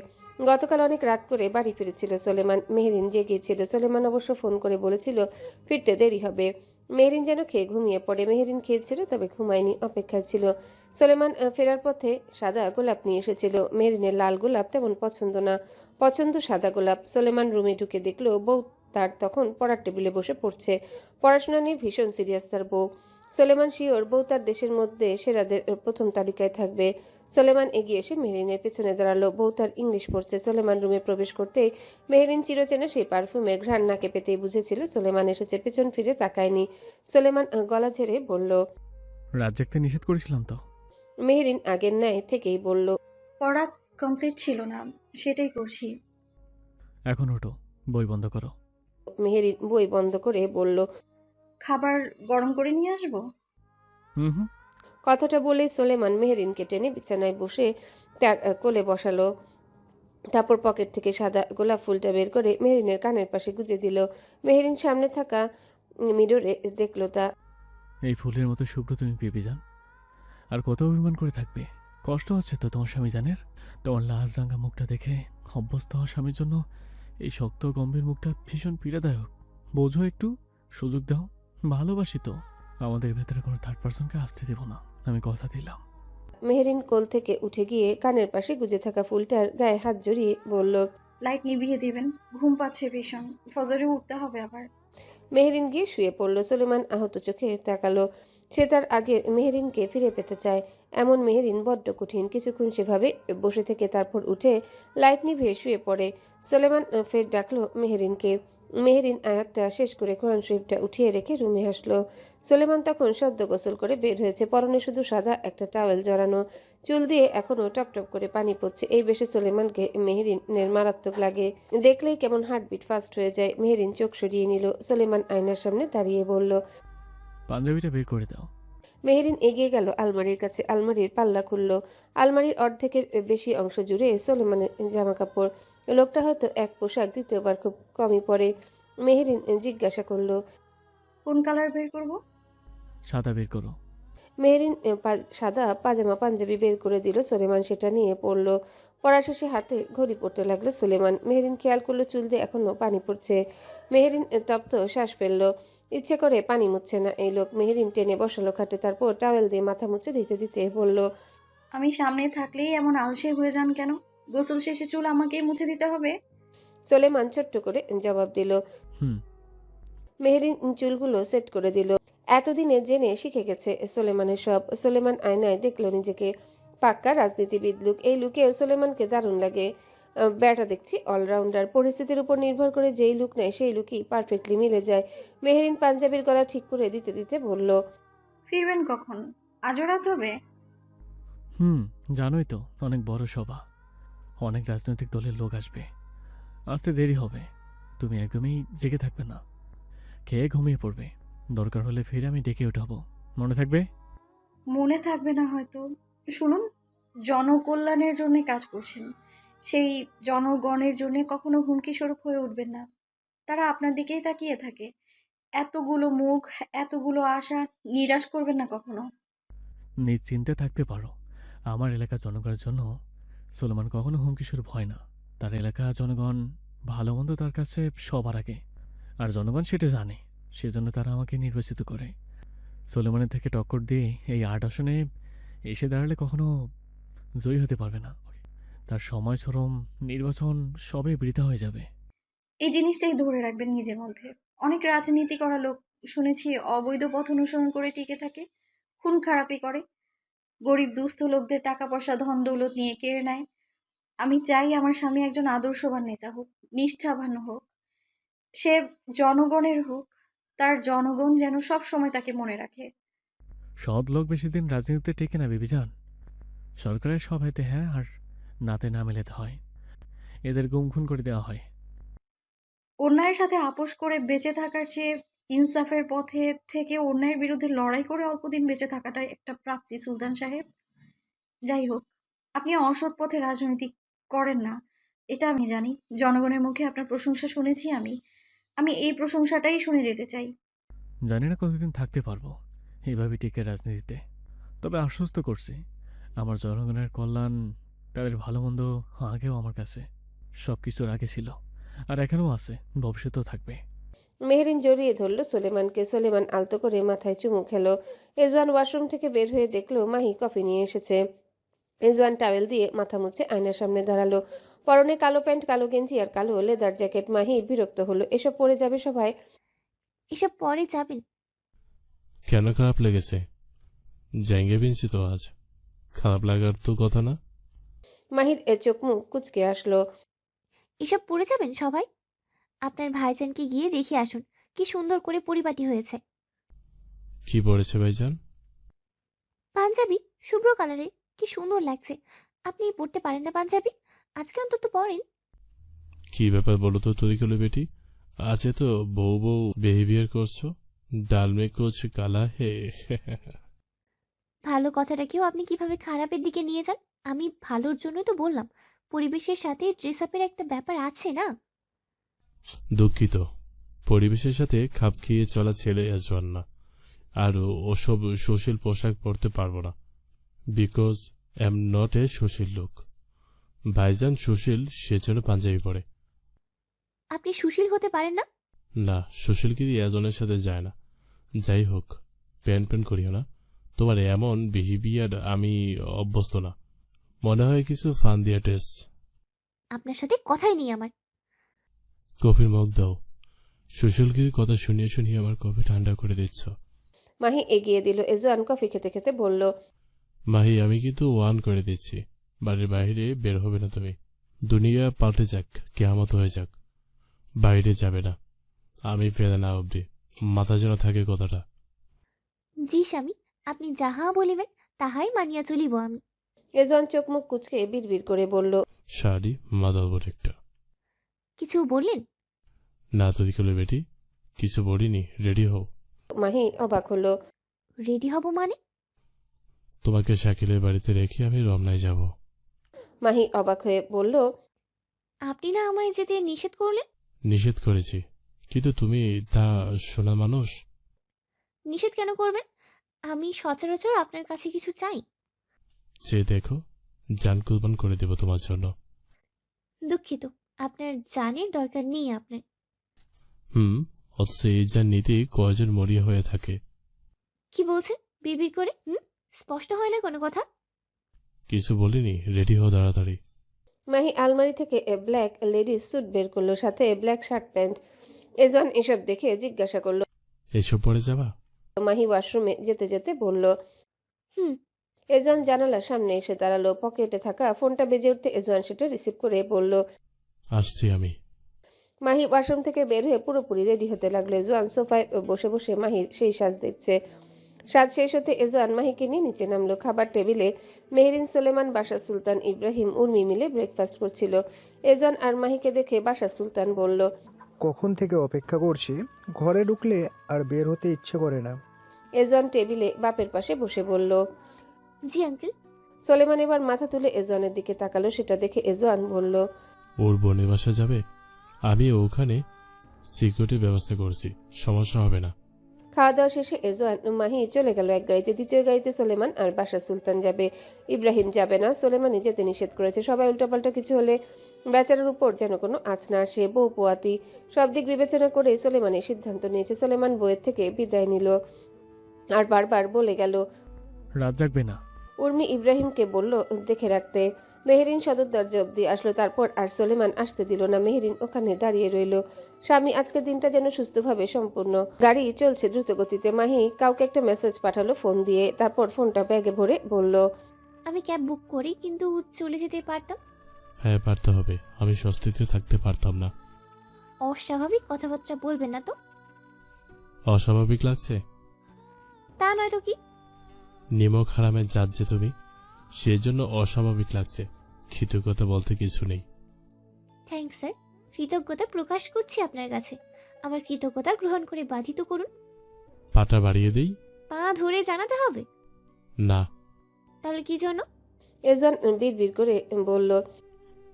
গতকাল অনেক রাত করে বাড়ি ফিরেছিল সোলেমান। মেহেরিন জেগেছিল। সোলেমান অবশ্য ফোন করে বলেছিল ফিরতে দেরি হবে। মেহেরিন যেন খেয়ে ঘুমিয়ে পড়ে। মেহেরিন খেয়েছিল তবে ঘুমায়নি, অপেক্ষায় ছিল। সোলেমান ফেরার পথে সাদা গোলাপ নিয়ে এসেছিল। মেহেরিনের লাল গোলাপ তেমন পছন্দ না, পছন্দ সাদা গোলাপ। সোলেমান রুমে ঢুকে দেখলো বউ তার তখন পড়ার টেবিলে বসে পড়ছে। পড়াশোনা নিয়ে ভীষণ সিরিয়াস তার বউ। সোলেমান শিওর বউ তার দেশের মধ্যে সেরাদের প্রথম তালিকায় থাকবে। সোলেমান এগিয়ে এসে মেহরিনের পেছনে দাঁড়ালো। বউ তার ইংলিশ পড়ছে। সোলেমান রুমে প্রবেশ করতেই মেহরিন চিরচেনা সেই পারফিউমের ঘ্রাণ নাকে পেতেই বুঝেছিল সোলেমান এসেছে। পেছন ফিরে তাকায়নি। সোলেমান গলা ঝেড়ে বলল, রাত জাগতে নিষেধ করেছিলাম তো। মেহরিন আগের ন্যায় থেকেই বলল, পড়া কমপ্লিট ছিল না, সেটাই করছি। এখন ওঠো, বই বন্ধ করো। মেহরিন বই বন্ধ করে বলল, খাবার গরম করে নিয়ে আসবো? হুম হুম। কথাটা বলে সোলেমান মেহরিনকে টেনে বিছানায় বসে তার কোলে বসালো। তারপর পকেট থেকে সাদা গোলাপ ফুলটা বের করে মেহরিনের কানের পাশে গুজে দিল। মেহরিন সামনে থাকা মিররে দেখলো তা। এই ফুলের মতো শুভ্র তুমি পেপে যান, আর কত অভিমান করে থাকবে? কষ্ট হচ্ছে তো তোমার স্বামী জানের? তোমার লাজ রাঙা মুখটা দেখে অভ্যস্ত হওয়া স্বামীর জন্য এই শক্ত গম্ভীর মুখটা ভীষণ পীড়াদায়ক। বোঝো একটু, সুযোগ দাও। ভালোবাসি তো, আমাদের ভেতরে কোনো থার্ড পার্সনকে আসতে দেব না, আমি কথা দিলাম। মেহরিন কোল থেকে উঠে গিয়ে কানের পাশে গুজে থাকা ফুলটার গায়ে হাত জড়িয়ে বলল, লাইট নিভিয়ে দিবেন, ঘুম পাচ্ছে ভীষণ, ফজরে উঠতে হবে আবার। মেহরিন গিয়ে শুয়ে পড়ল। সোলেমান আহত চোখে তাকালো। সে তার আগে মেহরিনকে ফিরে পেতে চায়। এমন মেহরিন বড্ড কঠিন। কিছুক্ষণ সেভাবে বসে থেকে তারপর উঠে লাইট নিভিয়ে শুয়ে পড়ে। সোলেমান ফের ডাকলো মেহরিনকে। মেহরিন আয়াতটা শেষ করে কোরআন শরীফটা উঠিয়ে রেখে রুমে আসলো। সোলেমান তখন সদ্য গোসল করে বের হয়েছে। পরনে শুধু সাদা একটা টাওয়েল জড়ানো, চুল দিয়ে এখনো টপটপ করে পানি পড়ছে। এই বেশে সোলেমানকে মেহরিনের মারাত্মক লাগে। দেখলেই কেমন হার্টবিট ফাস্ট হয়ে যায়। মেহরিন চোখ সরিয়ে নিল। সোলেমান আয়নার সামনে দাঁড়িয়ে বলল, পাঞ্জাবিটা বের করে দাও। মেহরিন এগিয়ে গেল আলমারির কাছে। আলমারির পাল্লা খুলল। আলমারির অর্ধেকের বেশি অংশ জুড়ে সোলেমানের জামা কাপড়। লোকটা হয়তো এক পোশাক দ্বিতীয়বার খুব কমই পরে। মেহরিন জিজ্ঞাসা করলো, কোন কালার বের করব? সাদা বের করো। মেহরিন সাদা পাজামা পাঞ্জাবি বের করে দিল। সোলেমান সেটা নিয়ে পড়ল। পড়া শেষে হাতে ঘড়ি পড়তে লাগলো সোলেমান। মেহরিন খেয়াল করলো চুল দিয়ে এখনো পানি পড়ছে। মেহরিন তপ্ত শ্বাস ফেললো। ইচ্ছে করে পানি মুছছে না এই লোক। মেহরিন টেনে বসালো খাটে, তারপর টাওয়েল দিয়ে মাথা মুছে দিতে দিতে বলল, আমি সামনে থাকলেই এমন আলসে হয়ে যান কেন? গোসল শেষে চুল আমাকেই মুছে দিতে হবে? সোলেমান ছোট্ট করে জবাব দিল। হুম। মেহরিন চুলগুলো সেট করে দিল। এতদিনে জেনে শিখে গেছে সোলেমানের সব। সোলেমান আয়নায় দেখলো নিজেকে। পাক্কা রাজনীতিবিদ লুক। এই লুকেও সোলেমানকে দারুণ লাগে। ব্যাটা দেখছি অলরাউন্ডার। পরিস্থিতির উপর নির্ভর করে যেই লুক নেয় সেই লুকই পারফেক্টলি মিলে যায়। মেহরিন পাঞ্জাবির গলা ঠিক করে দিতে দিতে বলল, ফিরবেন কখন? আজও রাত হবে? হুম, জানোই তো অনেক বড় সভা, অনেক রাজনৈতিক দলের লোক আসবে, আসতে দেরি হবে। তুমি একদমই জেগে থাকবে না, খেয়ে ঘুমিয়ে পড়বে। দরকার হলে ফিরে আমি ডেকে উঠাবো, মনে থাকবে? মনে থাকবে না হয়তো। শুনুন, জনকল্যাণের জন্য কাজ করছেন, সেই জনগণের জন্য কখনো হুমকি স্বরূপ হয়ে উঠবেন না। তারা আপনার দিকেই তাকিয়ে থাকে। এতগুলো মুখ, এতগুলো আশা, নিরাশ করবেন না কখনো। নিশ্চিন্তে থাকতে পারো, আমার এলাকার জনগণের জন্য সোলেমান কখনো হুমকিস্বরূপ হয় না। তার এলাকা জনগণ ভালো মন্দ তার কাছে সবার আগে, আর জনগণ সেটা জানে, সেজন্য তারা আমাকে নির্বাচিত করে। সোলেমানের থেকে টক্কর দিয়ে এই ৮ আসনে এসে দাঁড়ালে কখনো জয়ী হতে পারবে না। তার সময় শ্রম নির্বাচন সবে বৃথা হয়ে যাবে। এই জিনিসটাই ধরে রাখবেন নিজের মধ্যে। অনেক রাজনীতি করা লোক শুনেছি অবৈধ পথ অনুসরণ করে টিকে থাকে, খুন খারাপি করে, গরিব দুস্থ লোকদের টাকা পয়সা ধন দৌলত নিয়ে কেড়ে নেয়। আমি চাই আমার স্বামী একজন আদর্শবান নেতা হোক, নিষ্ঠাবান হোক, সে জনগণের হোক, তার জনগণ যেন সব সময় তাকে মনে রাখে। সৎ লোক বেশি দিন রাজনীতিতে টেকে না বিবিজান। সরকারের সব হেতে হ্যাঁ আর নাতে না মেলাতে হয়, এদের গুমখুন করে দেওয়া হয়। অন্যায়ের সাথে আপোষ করে বেঁচে থাকার চেয়ে ইনসাফের পথে থেকে অন্যায়ের বিরুদ্ধে লড়াই করে অল্পদিন বেঁচে থাকাটাই একটা প্রাপ্তি সুলতান সাহেব। যাই হোক, আপনি অসৎ পথে রাজনীতি করেন না, এটা আমি জানি। জনগণের মুখে আপনার প্রশংসা শুনেছি আমি। আমি এই প্রশংসাটাই শুনে যেতে চাই। জানি না কতদিন থাকতে পারবো এইভাবে টিকে রাজনীতিতে, তবে আশ্বস্ত করছি আমার জনগণের কল্যাণ, তাদের ভালো মন্দ আগেও আমার কাছে সব কিছুর আগে ছিল, আর এখনও আছে, ভবিষ্যতেও থাকবে। মেহরিন জড়িয়ে ধরল সোলেমানকে। সোলেমান আলতো করে মাথায় চুমু খেলো। এজওয়ান ওয়াশরুম থেকে বের হয়ে দেখলো মাহি কফি নিয়ে এসেছে। এজওয়ান টাওয়েল দিয়ে মাথা মুছে আয়নার সামনে দাঁড়ালো। পরনে কালো প্যান্ট, কালো গেঞ্জি আর কালো লেদার জ্যাকেট। মাহি বিরক্ত হলো, এসব পরে যাবে সবাই? এসব পরে যাবেন? কেন খারাপ লেগেছে? জ্যাঙ্গে বিনছি তো আজ, খারাপ লাগার তো কথা না। মাহির চোখ মুখ কুচকে আসলো। এসব পরে যাবেন সবাই? আপনার ভাইজানকে গিয়ে দেখে আসুন কি সুন্দর করে পরিপাটি হয়েছে। কি পড়েছে ভাইজান? পাঞ্জাবি শুভ্র কালারের, কি সুন্দর লাগছে। আপনি পরতে পারেন না পাঞ্জাবি? আজকে অন্তত পরেন। কি ব্যাপার বলো তো তরিকুল বেটি, আছে তো বউ বউ বিহেভিয়ার করছো, ডাল মে কুছ কালা হে। ভালো কথাটাকেও আপনি কিভাবে খারাপের দিকে নিয়ে যান? আমি ভালোর জন্যই তো বললাম, পরিবেশের সাথে ড্রেস আপের একটা ব্যাপার আছে না? দুঃখিত, পরিবেশের সাথে খাপ খেয়ে চলা ছেলে এজওয়ান না, আর ওসব সুশীল পোশাক পরতে পারবো না, বিকজ এম নট এ সুশীল লোক। ভাইজান সুশীল, সেজন্য পাঞ্জাবি পরে। আপনি সুশীল হতে পারেন না? না, সুশীলগিরি এজনের সাথে যায় না। যাই হোক, প্যান প্যান করিও না, তোমার এমন বিহেভিয়ার আমি অভ্যস্ত না। মনে হয় কিছু ফান দিয়া টেস্ট। আপনার সাথে কথাই নেই আমার। কফির মগ দাও। সুশীলগিরির কথা শুনিয়ে শুনিয়ে আমার কফি ঠান্ডা করে দিচ্ছ। মাহি এগিয়ে দিল। এজওয়ান কফি খেতে খেতে বলল, মাহি, আমি কিন্তু ওয়ান করে দিচ্ছি, বাড়ির বাইরে বের হবে না তুমি। দুনিয়া পাল্টে যাক, কেয়ামত হয়ে যাক, বাইরে যাবে না আমি ফেলে না অবধি, মাথা যেন থাকে কথাটা। জি স্বামী, আপনি যাহা বলিবেন তাহাই মানিয়া চলিব আমি। এজওয়ান চোখ মুখ কুচকে বিড়বিড় করে বলল, শাড়ি মাদাল বট একটা। কিছু বললেন? না তরিকুলের বেটি, কিছু বলিনি, রেডি হও। মাহি অবাক হলো। রেডি হব মানে? তোমাকে শাকিলের বাড়িতে রেখে আমি রমনায় যাব। মাহি অবাক হয়ে বলল, আপনি না আমায় যেতে নিষেধ করলেন? নিষেধ করেছি, কিন্তু তুমি তা শোনা মানুষ। নিষেধ কেন করবেন? আমি সচরাচর আপনার কাছে কিছু চাই। যে দেখো, জান কুরবান করে দেব তোমার জন্য। দুঃখিত, আপনার জানের দরকার নেই আপনার। অথচ এই জান নিতে কয়জন মরিয়া হয়ে থাকে। কি বলছেন বিড়বিড় করে? স্পষ্ট হয় না কোনো কথা। কিছু বলিনি, রেডি হও তাড়াতাড়ি। মাহি আলমারি থেকে ব্ল্যাক লেডিস স্যুট বের করলো, সাথে ব্ল্যাক শার্ট প্যান্ট। এজওয়ান এসব দেখে জিজ্ঞাসা করলো। এসব পরে যাবা? মাহি ওয়াশরুমে যেতে যেতে বলল। হুম। এজওয়ান জানালার সামনে এসে দাঁড়ালো। পকেটে থাকা ফোনটা বেজে উঠতে এজওয়ান সেটা রিসিভ করে বলল, আসছি আমি। মাহি ওয়াশরুম থেকে বের হয়ে পুরোপুরি রেডি হতে লাগলো। এজওয়ান সোফায় বসে বসে মাহির সেই সাজ দেখছে। সাজ শেষ হতে এজওয়ান মাহিকে নিয়ে নিচে নামলো। খাবার টেবিলে মেহরিন, সোলেমান, বাশা সুলতান, ইব্রাহিম, উর্মি মিলে ব্রেকফাস্ট করছিল। এজওয়ান আর মাহিকে দেখে বাশা সুলতান বলল, কখন থেকে অপেক্ষা করছি, ঘরে ঢুকলে আর বের হতে ইচ্ছে করে না। এজওয়ান টেবিলে বাপের পাশে বসে বলল, জি আঙ্কেল। সোলেমান এবার মাথা তুলে এজওয়ানের দিকে তাকালো। সেটা দেখে এজওয়ান বলল, ওর বোনের বাসা যাবে? আমি ওখানে সিকিউরিটির ব্যবস্থা করছি, সমস্যা হবে না। খাওয়া দাওয়া শেষে এজওয়ান মাহি চলে গেল এক গাড়িতে। দ্বিতীয় গাড়িতে সোলেমান আর বাশা সুলতান যাবে, ইব্রাহিম যাবে না। সোলেমানই যেতে নিষেধ করেছে। সবাই উল্টাপাল্টা কিছু হলে বেচারার উপর যেন কোনো আঁচ না আসে। বউ পোয়াতি, সব দিক বিবেচনা করে সোলেমানের সিদ্ধান্ত নিয়েছে। সোলেমান বইয়ের থেকে বিদায় নিল আর বারবার বলে গেল, রাত জাগবে না। উর্মি ইব্রাহিমকে বলল দেখে রাখতে। মেহরিন সদর দরজা অব্দি আসলো, তারপর আর সোলেমান আসতে দিল না। মেহরিন ওখানে দাঁড়িয়ে রইল। স্বামী আজকের দিনটা যেন সুস্থভাবে সম্পূর্ণ। গাড়ি চলছে দ্রুত গতিতে। মাহি কাউকে একটা মেসেজ পাঠালো ফোন দিয়ে, তারপর ফোনটা ব্যাগে ভরে বলল, আমি ক্যাব বুক করি, কিন্তু চলে যেতে পারতাম। হ্যাঁ পারতে হবে, আমি স্বস্তিতে থাকতে পারতাম না। অস্বাভাবিক কথাবার্তা বলবেন না তো। অস্বাভাবিক লাগছে? তা নয় তো কি? নিমক হারামের জাত যে তুমি, সেজন্য অস্বাভাবিক লাগছে। কৃতজ্ঞতা বলতে কিছু নেই। থ্যাঙ্কস স্যার, কৃতজ্ঞতা প্রকাশ করছি আপনার কাছে। আমার কৃতজ্ঞতা গ্রহণ করে বাধিত করুন। পাটা বাড়িয়ে দেই? পা ধরে জানাতে হবে? না। তাহলে কি জন্য? এজন বিড়বিড় করে বলল,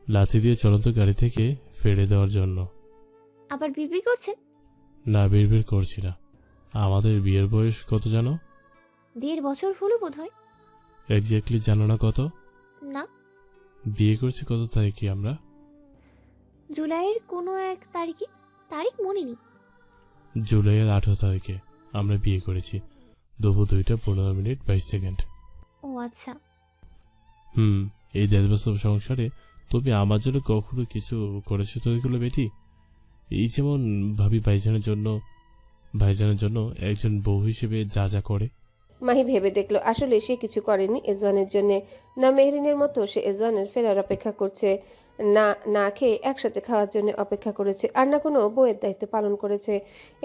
লাথি দিয়ে চলন্ত গাড়ি থেকে ফেলে দেওয়ার জন্য। আবার বিড়বিড় করছেন? না, বিড়বিড় করছি না। আমাদের বিয়ের বয়স কত জানো? 1.5 বছর হলো বোধ হয়। এক্স্যাক্টলি জানো না কত? না। বিয়ে করছি কত তারিখে আমরা? জুলাইয়ের কোনো এক তারিখে। তারিখ মনে নেই। জুলাইয়ের 18 তারিখে আমরা বিয়ে করেছি। দুপুর 2টা 15 মিনিট 22 সেকেন্ড। ও আচ্ছা। এই 1.5 বছর সংসারে তুমি আমার জন্য কখনো কিছু করেছো তৈরিগুলো বেটি? এই যেমন ভাবি ভাইজানের জন্য একজন বউ হিসেবে যা যা করে। মাহি ভেবে দেখলো আসলে সে কিছু করেনি এজওয়ানের জন্য। না মেহরিনের মতো সে এজওয়ানের ফেরার অপেক্ষা করছে, না না খেয়ে একসাথে খাওয়ার জন্য অপেক্ষা করেছে, আর না কোনো বউয়ের দায়িত্ব পালন করেছে।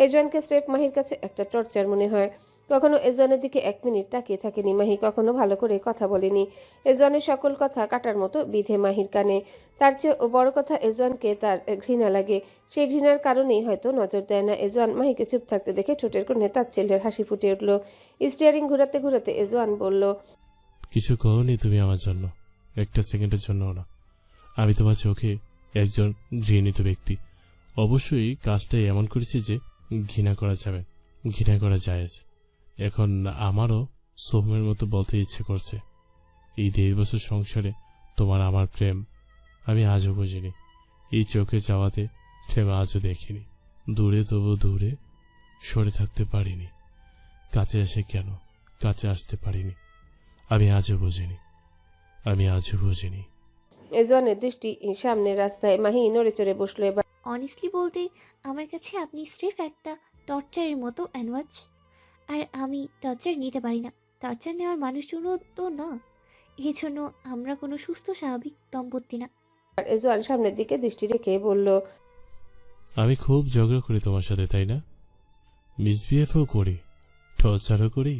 এজওয়ানকে স্রেফ মাহির কাছে একটা টর্চার মনে হয়। কখনো এজওয়ানের দিকে 1 মিনিট তাকিয়ে থাকেনি মাহি, কখনো ভালো করে কথা বলেনি। এজওয়ানের সকল কথা কাটার মতো বিধে মাহির কানে। তার চেয়ে বড় কথা, এজওয়ানকে তার ঘৃণা লাগে। সেই ঘৃণার কারণেই হয়তো নজর দেয় না। এজওয়ান মাহিকে চুপ থাকতে দেখে ঠোঁটের কোণে তাচ্ছিল্যের হাসি ফুটে উঠল। স্টিয়ারিং ঘুরাতে ঘুরাতে এজওয়ান বলল, কিছু করোনি তুমি আমার জন্য, একটা সেকেন্ডের জন্য না। আমি তোমার চোখে একজন ঘৃণিত ব্যক্তি। অবশ্যই কাজটা এমন করেছি যে ঘৃণা করা যায়। এখন আমারও সোহমের মতো বলতে ইচ্ছে করছে, এই 1.5 বছর সংসারে তোমার আমার প্রেম আমি আজও বুঝিনি। এই চোখে চাওয়াতে প্রেম আজও দেখিনি। দূরে তবু দূরে সরে থাকতে পারিনি। কাছে আসতে পারিনি। আমি আজও বুঝিনি। এজওয়ানের দৃষ্টি সামনের রাস্তায়। মাহি নড়ে চড়ে বসলো। এবার অনেস্টলি বলতে আমার কাছে আপনি স্রেফ একটা টর্চারের মতো অ্যানওয়াচ। আর আমি টর্চার নিতে পারি না। টর্চার নেওয়ার মানুষজন তো না। এই জন্য আমরা কোনো সুস্থ স্বাভাবিক দম্পতি না। এজওয়ান সামনের দিকে দৃষ্টি রেখে বলল, আমি খুব ঝগড়া করি তোমার সাথে, তাই না? মিসবিহেভও করি, টর্চারও করি।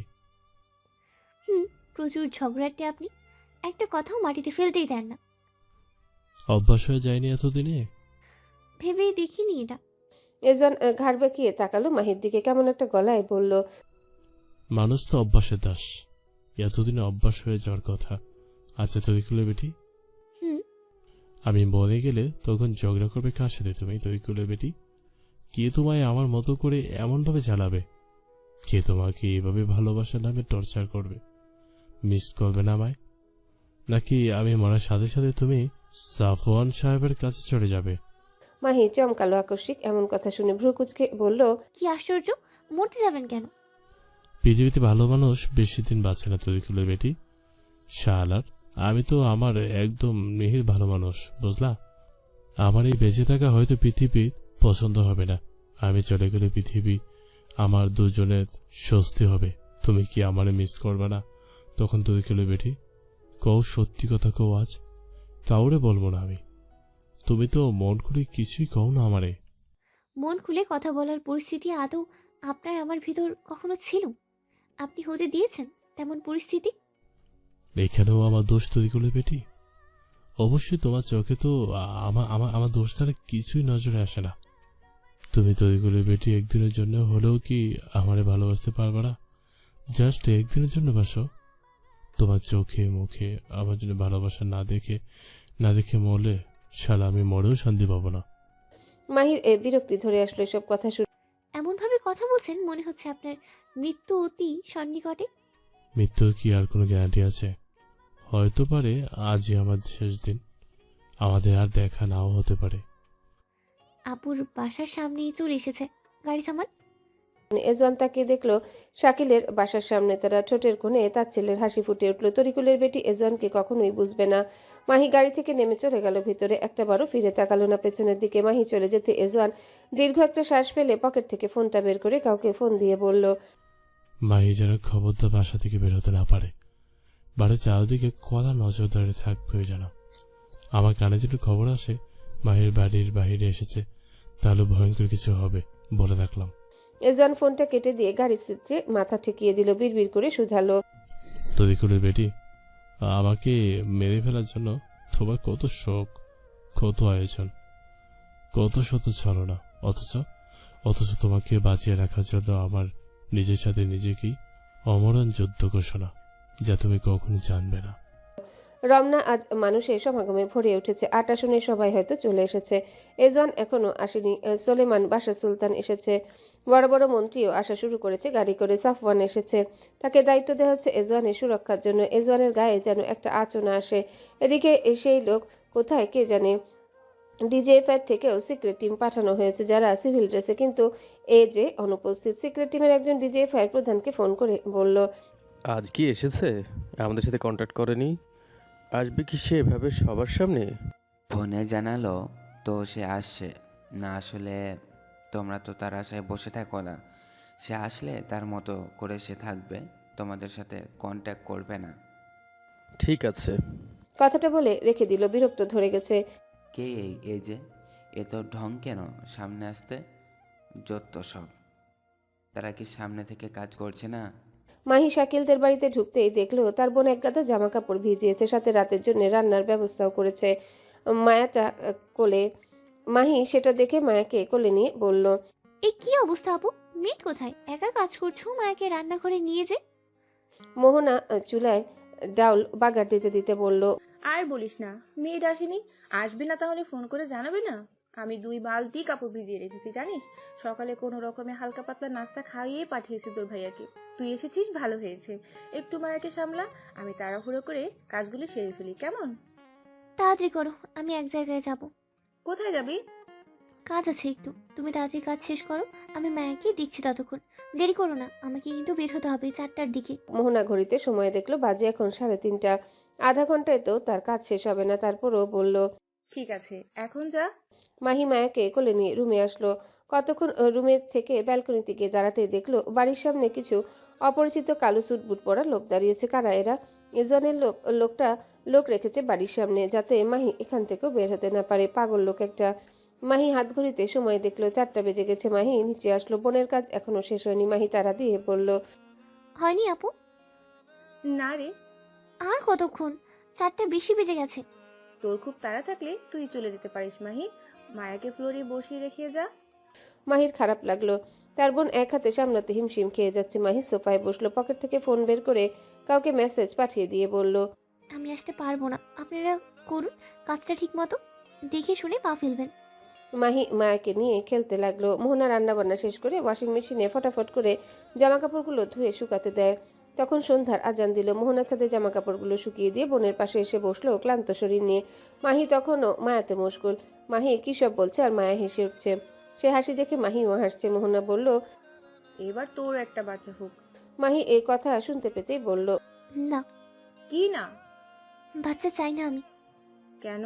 প্রচুর ঝগড়াটে আপনি। একটা কথাও মাটিতে ফেলতেই দেন না। অভ্যাস হয়ে যায়নি এতদিনে? ভেবে দেখিনি এটা। এজওয়ান ঘাড় বেঁকিয়ে তাকালো মাহির দিকে, কেমন একটা গলায় বলল, মানুষ তো অভ্যাসের দাস। এতদিনে অভ্যাস হয়ে যাওয়ার কথা। আচ্ছা তৈকুলে বেটি, আমি মরে গেলে তখন ঝগড়া করবে কার সাথে তুমি? তৈকুলে বেটি, কে তোমায় আমার মতো করে এমনভাবে জ্বালাবে? কে তোমাকে এইভাবে ভালোবাসার নামে টর্চার করবে? মিস করবে না আমায়? নাকি আমি মরার সাথে সাথে তুমি সাফওয়ান সাহেবের কাছে চলে যাবে? মাহি চমকালো আকস্মিক এমন কথা শুনে ভ্রু কুঁচকে বলল, কি আশ্চর্য, মরতে যাবেন কেন? পৃথিবীতে ভালো মানুষ বেশি দিন বাঁচে না তৈকুলে বেটি। শালার, আমি তো আমার একদম নিহিত ভালো মানুষ, বুঝলা? আমার এই বেঁচে থাকা হয়তো পৃথিবী পছন্দ হবে না। আমি চলে গেলে পৃথিবী আমার দুজনের স্বস্তি হবে। তুমি কি আমারে মিস করবে না তখন? তৈকুলে বেটি, কও সত্যি কথা, কও আজ। কাউরে বলবো না আমি। তুমি তো মন খুলে কিছুই কও না আমারে। মন খুলে কথা বলার পরিস্থিতি আদৌ আপনার আমার ভিতর কখনো ছিল? আপনি হতে দিয়েছেন তেমন পরিস্থিতি? এখানেও আমার দোষ তৈরি করলে বেটি? অবশ্যই তোমার চোখে তো আমার দোষ তারা কিছুই নজরে আসে না। তুমি তৈরি করলে বেটি একদিনের জন্য হলেও কি আমারে ভালোবাসতে পারবে না? জাস্ট একদিনের জন্য বাসো। তোমার চোখে মুখে আমার জন্য ভালোবাসা না দেখে মরলে শালা আমি মরেও শান্তি পাবো না। মাহির বিরক্তি ধরে আসলো এসব কথা শুনে। এমনভাবে কথা বলছেন মনে হচ্ছে আপনার মৃত্যু অতি সন্নিকটে। মৃত্যুর কি আর কোনো গ্যারান্টি আছে? হয়তো পারে আজই আমার শেষ দিন, আমাদের আর দেখা নাও হতে পারে। আপুর বাসার সামনেই চলে এসেছে, গাড়ি থামান। এজওয়ান তাকিয়ে দেখলো শাকিলের বাসার সামনে। তারা ঠোঁটের কোণে তাচ্ছিল্যের হাসি ফুটে উঠল। তরিকুলের বেটি এজওয়ানকে কখনোই বুঝবে না। মাহি গাড়ি থেকে নেমে চলে গেল ভিতরে। একটাবারও ফিরে তাকালো না পেছনের দিকে। মাহি চলে যেতে এজওয়ান দীর্ঘ একটা শ্বাস ফেলে পকেট থেকে ফোনটা বের করে কাউকে ফোন দিয়ে বলল, মাহি যেন খবরদার বাসা থেকে বের হতে না পারে। বাড়ির চারদিকে কড়া নজরদারি থাকবে যেন। আমার কানে যদি খবর আসে মাহির বাড়ির বাইরে এসেছে, তাহলে ভয়ঙ্কর কিছু হবে বলে রাখলাম। এজওয়ান ফোনটা কেটে দিয়ে গাড়ির সিটে মাথা ঠেকিয়ে দিল। বিড়বিড় করে শুধালো, তরিকুলের বেটি, আমাকে মেরে ফেলার জন্য তোমার কত শখ, কত আয়োজন, কত শত ছলনা, অথচ তোমাকে বাঁচিয়ে রাখার জন্য আমার নিজের সাথে নিজেকেই অমরণ যুদ্ধ ঘোষণা, যা তুমি কখনো জানবে না। রমনা আজ মানুষের সমাগমে ভরে উঠেছে। ৮ আসনের সবাই হয়তো চলে এসেছে। এজওয়ান এখনো আসেনি। সোলেমান বাশা সুলতান এসেছে। বড় বড় মন্ত্রীও আসা শুরু করেছে গাড়ি করে। সাফওয়ান এসেছে। তাকে দায়িত্ব দেওয়া হচ্ছে এজওয়ানের সুরক্ষার জন্য। এজওয়ানের গায়ে যেন একটা আঁচও না আসে। এদিকে সেই লোক কোথায় কে জানে। ডিজেএফআই থেকেও সিক্রেট টিম পাঠানো হয়েছে যারা সিভিল ড্রেসে, কিন্তু এ যে অনুপস্থিত। সিক্রেট টিমের একজন ডিজেএফআই প্রধানকে ফোন করে বলল, আজ কি এসেছে? আমাদের সাথে কন্ট্যাক্ট করেনি? আসবে কি সে এভাবে সবার সামনে? ফোনে জানালো তো সে আসছে না। আসলে তোমরা তো তার আশায় বসে থাকো না। সে আসলে তার মতো করে সে থাকবে, তোমাদের সাথে কন্ট্যাক্ট করবে না। ঠিক আছে। কথাটা বলে রেখে দিল। বিরক্ত ধরে গেছে। কে এই যে এ তো ঢং কেন সামনে আসতে? যত সব, তারা কি সামনে থেকে কাজ করছে না? মাহি শাকিলদের বাড়িতে ঢুকতেই দেখলো তার বোন এক গাদা জামা কাপড় ভিজিয়েছে, সাথে রাতের জন্য রান্নার ব্যবস্থাও করেছে। মায়াটা কোলে। মাহি সেটা দেখে মায়াকে কোলে নিয়ে বলল, এই কি অবস্থা আপু? মেট কোথায়? একা কাজ করছো, মায়াকে রান্নাঘরে নিয়ে যে। মোহনা চুলায় ডাউল বাগার দিতে দিতে বলল, আর বলিস না, মেয়েড আসেনি। আসবে না তাহলে ফোন করে জানাবে না? আমি 2 বালতি কাপড় ভিজিয়ে রেখেছি জানিস। সকালে কোনো রকমে হালকা পাতলা নাস্তা খাইয়ে পাঠিয়েছি তোর ভাইয়াকে। তুই এসেছিস, ভালো হয়েছে। একটু মায়াকে সামলা, আমি তাড়াহুড়ো করে কাজগুলো সেরে ফেলি, কেমন? তাড়াতাড়ি করো, আমি এক জায়গায় যাব। কোথায় যাবি? কাজ আছে একটু, তুমি তাড়াতাড়ি কাজ শেষ করো, আমি মায়াকে দেখছি ততক্ষণ। দেরি করো না, আমাকে কিন্তু বের হতে হবে 4টার দিকে। মোহনা ঘড়িতে সময় দেখলো বাজে এখন 3:30। আধা ঘন্টায় তো তার কাজ শেষ হবে না। তারপরও বলল, ঠিক আছে, এখন যা। মাহি মায়াকে কোলে নিয়ে রুমে আসলো। কতক্ষণ রুমে থেকে ব্যালকনিতে গিয়ে দাঁড়াতেই দেখলো বাড়ির সামনে কিছু অপরিচিত কালো স্যুট বুট পরা লোক দাঁড়িয়েছে। কারা এরা? ইজনের লোক রেখেছে বাড়ির সামনে, যাতে মাহি এখান থেকেও বের হতে না পারে। পাগল লোক একটা। মাহি হাত ঘড়িতে সময় দেখলো 4টা বেজে গেছে। মাহি নিচে আসলো। বোনের কাজ এখনো শেষ হয়নি। মাহি তাড়া দিয়ে বলল, হয়নি আপু? না রে। আর কতক্ষণ? 4টা বেশি বেজে গেছে। তোর খুব তাড়া থাকলে তুই চলে যেতে পারিস মাহি। মায়াকে ফ্লোরে বসিয়ে রেখে যা। মাহির খারাপ লাগলো। তার বোন এক হাতে সামলাতে হিমশিম খেয়ে যাচ্ছে। মাহি সোফায় বসলো। পকেট থেকে ফোন বের করে কাউকে মেসেজ পাঠিয়ে দিয়ে বলল, আমি আসতে পারবো না, আপনারা করুন কাজটা ঠিক মতো, দেখে শুনে পা ফেলবেন। মাহি মায়াকে নিয়ে খেলতে লাগলো। মোহনা রান্নাবান্না শেষ করে ওয়াশিং মেশিনে ফটাফট করে জামা কাপড়গুলো ধুয়ে শুকাতে দেয়। তখন সন্ধ্যার আজান দিল। মোহনা ছাদে জামা কাপড়গুলো শুকিয়ে দিয়ে বোনের পাশে এসে বসলো ক্লান্ত শরীর নিয়ে। মাহি তখনও মায়াতে মশগুল। মাহি কী সব বলছে আর মায়া হেসে উঠছে। সে হাসি দেখে মাহিও হাসছে। মোহনা বলল, এবার তোর একটা বাচ্চা হোক। মাহি এই কথা শুনতে পেতেই বলল, না। কি না? বাচ্চা চাই না আমি। কেন?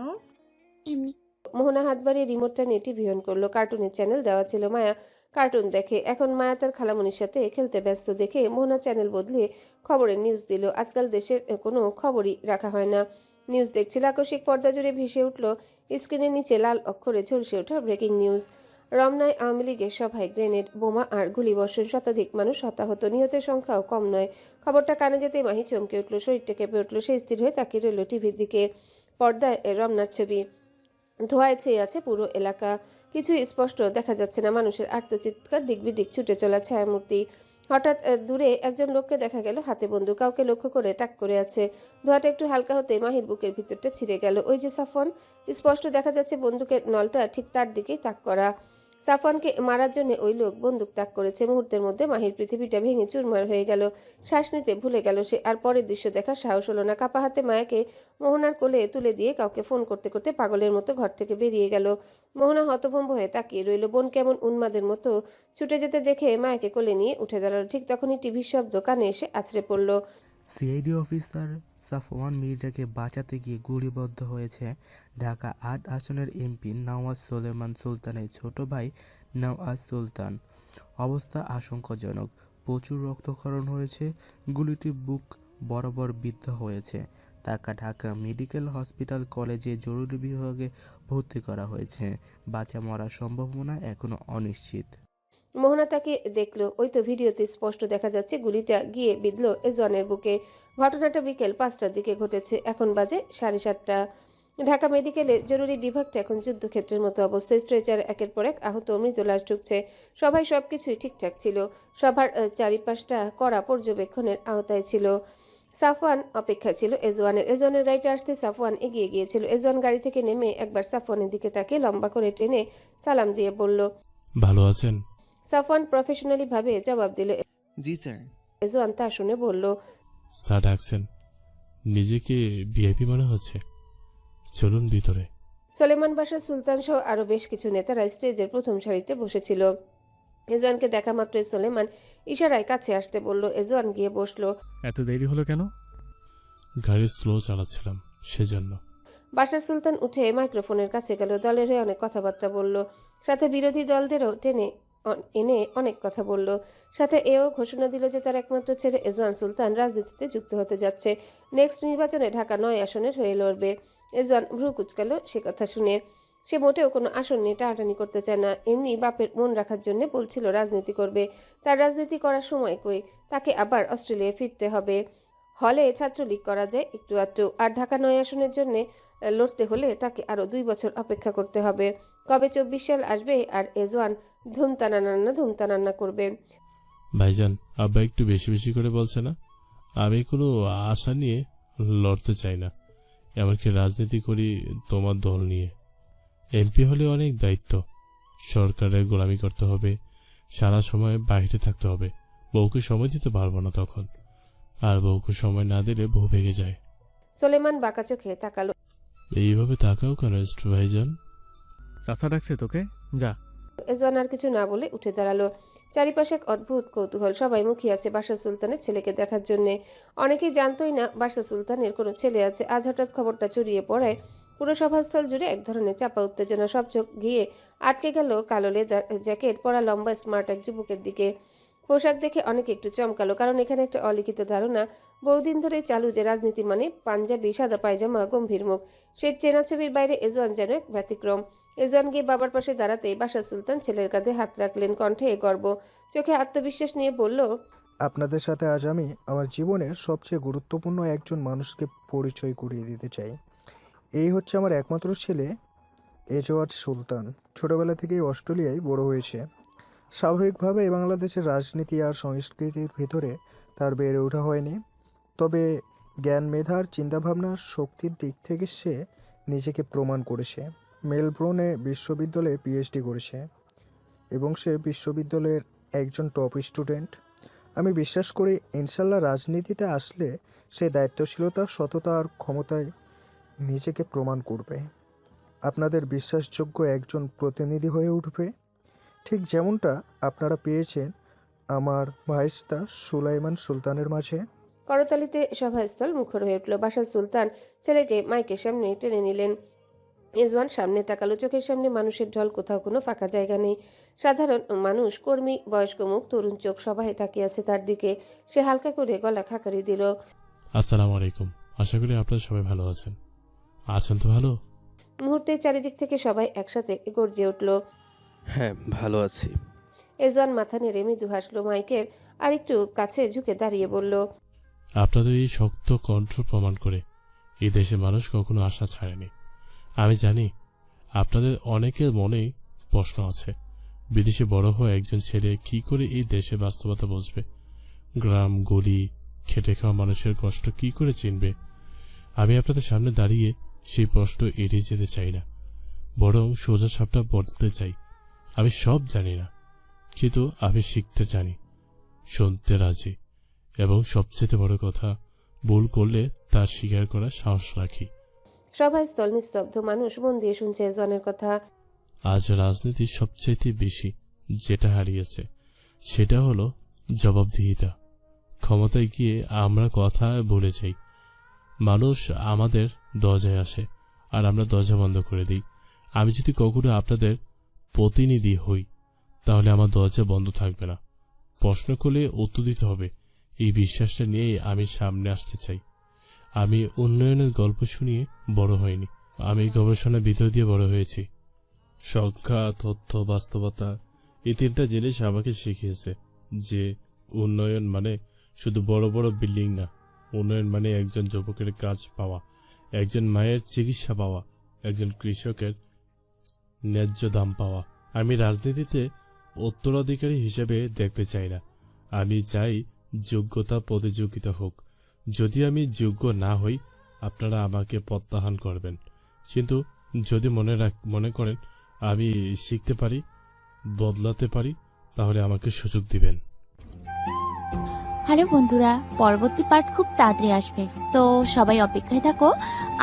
এমনি। মোহনা হাত বাড়িয়ে রিমোটটা নিয়ে টিভি অন করলো। কার্টুনের চ্যানেল দেওয়া ছিল। মায়া কার্টুন দেখে। এখন মায়া তার খালামণির সাথে খেলতে ব্যস্ত দেখে মোহনা চ্যানেল বদলিয়ে খবরের নিউজ দিল। আজকাল দেশের কোনো খবরই রাখা হয় না। নিউজ দেখছিল। আকস্মিক পর্দা জুড়ে ভেসে উঠল স্ক্রিনের নিচে লাল অক্ষরে ঝলসে ওঠা ব্রেকিং নিউজ। রমনায় আওয়ামী লীগের সভায় গ্রেনেড, বোমা আর গুলিবর্ষণ, শতাধিক মানুষ হতাহত, নিহতের সংখ্যাও কম নয়। খবরটা কানে যেতেই মাহি চমকে উঠল, শরীরটা কেঁপে উঠল। সে স্থির হয়ে তাকিয়ে রইল টিভির দিকে। পর্দায় রমনার ছবি। ধোঁয়ায় ছেয়ে আছে পুরো এলাকা। কিছুই স্পষ্ট দেখা যাচ্ছে না। মানুষের আর্তচিৎকার, দিকবিদিক ছুটে চলা ছায়ামূর্তি। হঠাৎ দূরে একজন লোককে দেখা গেল, হাতে বন্দুক। কাউকে লক্ষ্য করে তাক করে আছে। ধোঁয়াটা একটু হালকা হতে মাহির বুকের ভিতরটা ছিঁড়ে গেল। ওই যে সাফওয়ান! স্পষ্ট দেখা যাচ্ছে বন্দুকের নলটা ঠিক তার দিকেই তাক করা। সাফওয়ানকে মারার জন্য ওই লোক বন্দুক তাক করেছে। মুহূর্তের মধ্যে মাহির পৃথিবীটা ভেঙে চুরমার হয়ে গেল। শ্বাস নিতে ভুলে গেল সে। আর পরের দৃশ্য দেখার সাহস হলো না। কাপা হাতে মায়াকে মোহনার কোলে তুলে দিয়ে কাউকে ফোন করতে করতে পাগলের মতো ঘর থেকে বেরিয়ে গেল। মোহনা হতভম্ব হয়ে তাকিয়ে রইল। বোন কেমন উন্মাদের মতো ছুটে যেতে দেখে মায়াকে কোলে নিয়ে উঠে দাঁড়ালো। ঠিক তখনই টিভির শব্দ কানে এসে আছড়ে পড়ল। সিআইডি অফিসার সাফওয়ান মির্জাকে বাঁচাতে গিয়ে গুলিবদ্ধ হয়েছে ঢাকা ৮ আসনের এমপি নওয়াজ সোলেমান সুলতানের ছোট ভাই নওয়াজ সুলতান। অবস্থা আশঙ্কাজনক। প্রচুর রক্তক্ষরণ হয়েছে। গুলিটি বুক বরাবর বিদ্ধ হয়েছে। তাকে ঢাকা মেডিকেল হসপিটাল কলেজে জরুরি বিভাগে ভর্তি করা হয়েছে। বাঁচা মরার সম্ভাবনা এখনো অনিশ্চিত। মোহনা তাকে দেখলো। ওই তো ভিডিওতে স্পষ্ট দেখা যাচ্ছে গুলিটা গিয়ে বিঁধল এজওয়ানের বুকে। ঘটনাটা বিকেল 5টার দিকে ঘটেছে। এখন বাজে 7:30। ঢাকা মেডিকেলে জরুরি বিভাগটা এখন যুদ্ধক্ষেত্রের মতো অবস্থায়। স্ট্রেচার একের পর এক আহত মৃত লাশ ঢুকছে। সবকিছুই ঠিকঠাক ছিল। সবার চারিপাশটা কড়া পর্যবেক্ষণের আওতায় ছিল। সাফওয়ান অপেক্ষা ছিল এজওয়ানের গাড়িটা আসতে সাফওয়ান এগিয়ে গিয়েছিল। এজওয়ান গাড়ি থেকে নেমে একবার সাফওয়ানের দিকে তাকে লম্বা করে টেনে সালাম দিয়ে বলল, ভালো আছেন? সাফওয়ান প্রফেশনালি ভাবে জবাব দিল। জি স্যার। এজওয়ান তা শুনে বলল, স্যার ডাকছেন? নিজেকে ভিআইপি মনে হচ্ছে, চলুন ভিতরে। সোলেমান বাশা সুলতান সহ আরো বেশ কিছু নেতারা স্টেজের প্রথম সারিতে বসেছিল। এজওয়ানকে দেখা মাত্রই সোলেমান ইশারায় কাছে আসতে বলল। এজওয়ান গিয়ে বসলো। এত দেরি হলো কেন? গাড়ি স্লো চালাচ্ছিলাম, সেজন্য। বাশার সুলতান উঠে মাইক্রোফোনের কাছে গেল। দলের হয়ে অনেক কথাবার্তা বলল, সাথে বিরোধী দলদেরও টেনে এনে অনেক কথা বলল। সাথে এও ঘোষণা দিল যে তার একমাত্র ছেলে এজওয়ান সুলতান রাজনীতিতে যুক্ত হতে যাচ্ছে। নেক্সট নির্বাচনে ঢাকা 9 আসনের হয়ে লড়বে। এজওয়ান ভ্রু কুচকাল সে কথা শুনে। সে মোটেও কোনো আসন নিয়ে টানাটানি করতে চায় না, এমনি বাপের মন রাখার জন্য বলছিল রাজনীতি করবে। তার রাজনীতি করার সময় কই, তাকে আবার অস্ট্রেলিয়ায় ফিরতে হবে। হলে ছাত্রলীগ করা যায় একটু আধটু, আর ঢাকা 9 আসনের জন্য লড়তে হলে তাকে আরো 2 বছর অপেক্ষা করতে হবে। কবে 24 সাল আসবে আর এজওয়ান ধুমতানান্না করবে। ভাইজান, আব্বা একটু বেশি বেশি করে বলছে না? আমি কোনো আশা নিয়ে লড়তে চাই না, এমনকি রাজনীতি করি তোমার দল নিয়ে। এমপি হলে অনেক দায়িত্ব, সরকারের গোলামি করতে হবে, সারা সময় বাইরে থাকতে হবে। বউকে সময় দিতে পারবো না তখন, আর বউকে সময় না দিলে বউ ভেঙে যায়। সোলেমান বাঁকা চোখে তাকালো। এইভাবে তাকাও কেন ভাইজান? চাচা ডাকছে তোকে, যা। এজওয়ান আর কিছু না বলে উঠে দাঁড়ালো। চারিপাশে এক অদ্ভুত কৌতূহল, সবাই মুখিয়ে আছে বাশা সুলতানের ছেলেকে দেখার জন্য। অনেকেই জানতোই না বাশা সুলতানের কোনো ছেলে আছে। আজ হঠাৎ খবরটা ছড়িয়ে পড়ায় পুরো সভাস্থল জুড়ে এক ধরনের চাপা উত্তেজনা। সব চোখ গিয়ে আটকে গেল কালো লেদার জ্যাকেট পরা লম্বা স্মার্ট এক যুবকের দিকে। পোশাক দেখে অনেকে একটু চমকালো, কারণ এখানে একটা অলিখিত ধারণা বহুদিন ধরে চালু যে রাজনীতি মানে পাঞ্জাবি, সাদা পায়জামা, গম্ভীর মুখ। সে চেনা ছবির বাইরে এজওয়ান যেন এক ব্যতিক্রম। এজওয়ান গিয়ে বাবার পাশে দাঁড়াতেই বাশা সুলতান ছেলের কাঁধে হাত রাখলেন। কণ্ঠে গর্ব, চোখে আত্মবিশ্বাস নিয়ে বলল, আপনাদের সাথে আজ আমি আমার জীবনের সবচেয়ে গুরুত্বপূর্ণ একজন মানুষকে পরিচয় করিয়ে দিতে চাই। এই হচ্ছে আমার একমাত্র ছেলে এজওয়ান সুলতান। ছোটবেলা থেকেই অস্ট্রেলিয়ায় বড় হয়েছে। স্বাভাবিকভাবে বাংলাদেশের রাজনীতি আর সংস্কৃতির ভিতরে তার বেড়ে ওঠা হয়নি, তবে জ্ঞান, মেধার, চিন্তাভাবনার শক্তির দিক থেকে সে নিজেকে প্রমাণ করেছে। মেলবোর্নে বিশ্ববিদ্যালয়ে পিএইচডি করেছে এবং সে বিশ্ববিদ্যালয়ের একজন টপ স্টুডেন্ট। আমি বিশ্বাস করি ইনশাল্লাহ রাজনীতিতে আসলে সে দায়িত্বশীলতা, সততা আর ক্ষমতায় নিজেকে প্রমাণ করবে। আপনাদের বিশ্বাসযোগ্য একজন প্রতিনিধি হয়ে উঠবে, ঠিক যেমনটা আপনারা পেয়েছেন আমার ভাইস্তা সুলাইমান সুলতানের মাঝে। করতালিতে সভাস্থল মুখর হয়ে উঠল। বাশা সুলতান ছেলেকে মাইকের সামনে টেনে নিলেন। এজওয়ান সামনে তাকালো। চোখের সামনে মানুষের ঢল, কোথাও কোনো ফাঁকা জায়গা নেই। সাধারণ মানুষ, কর্মী, বয়স্ক মুখ, তরুণ চোখ, সবাই তাকিয়ে আছে তার দিকে। সে হালকা করে গলা খাকারি দিল, আসসালামু আলাইকুম। আশা করি আপনারা সবাই ভালো আছেন। আছেন তো ভালো? মুহূর্তে চারিদিক থেকে সবাই একসাথে গর্জে উঠল। হ্যাঁ, ভালো আছি। এজওয়ান মাথা নেড়ে মৃদু হাসলো। মাইকের আর একটু কাছে ঝুঁকে দাঁড়িয়ে বলল, আপনাদের এই শক্ত কণ্ঠ প্রমাণ করে এই দেশে মানুষ কখনো আশা ছাড়েনি। আমি জানি আপনাদের অনেকের মনেই প্রশ্ন আছে, বিদেশে বড় হয়ে একজন ছেলে কি করে এই দেশে বাস্তবতা বুঝবে, গ্রাম, গলি, খেটে খাওয়া মানুষের কষ্ট কি করে চিনবে। আমি আপনাদের সামনে দাঁড়িয়ে সেই প্রশ্ন এড়িয়ে যেতে চাই না, বরং সোজা সাপটা বদলতে চাই। আমি সব জানি না, কিন্তু আমি শিখতে জানি, শুনতে রাজি, এবং সবচেয়ে বড় কথা, ভুল করলে তা স্বীকার করার সাহস রাখি। সভাস্থল নিস্তব্ধ। মানুষ মন দিয়ে শুনছে এজওয়ানের কথা। আজ রাজনীতির সবচেয়ে বেশি যেটা হারিয়েছে সেটা হলো জবাবদিহিতা। ক্ষমতায় গিয়ে আমরা কথা ভুলে যাই। মানুষ আমাদের দরজায় আসে আর আমরা দরজা বন্ধ করে দিই। আমি যদি কখনো আপনাদের প্রতিনিধি হই তাহলে আমার দরজা বন্ধ থাকবে না। প্রশ্ন করলে উত্তর দিতে হবে, এই বিশ্বাসটা নিয়েই আমি সামনে আসতে চাই। আমি উন্নয়নের গল্প শুনিয়ে বড় হইনি, আমি গবেষণার ভিতর দিয়ে বড় হয়েছি। সংখ্যা, তথ্য, বাস্তবতা এই 3টা জিনিস আমাকে শিখিয়েছে যে উন্নয়ন মানে শুধু বড় বড় বিল্ডিং না, উন্নয়ন মানে একজন যুবকের কাজ পাওয়া, একজন মায়ের চিকিৎসা পাওয়া, একজন কৃষকের ন্যায্য দাম পাওয়া। আমি রাজনীতিতে উত্তরাধিকারী হিসেবে দেখতে চাই না, আমি চাই যোগ্যতা প্রতিযোগিতা হোক। যদি আমি যোগ্য না হই আপনারা আমাকে প্রত্যাখ্যান করবেন, কিন্তু যদি মনে করেন আমি শিখতে পারি, বদলাতে পারি, তাহলে আমাকে সুযোগ দিবেন। হ্যালো বন্ধুরা, পরবর্তী পার্ট খুব তাড়াতাড়ি আসবে, তো সবাই অপেক্ষায় থাকো।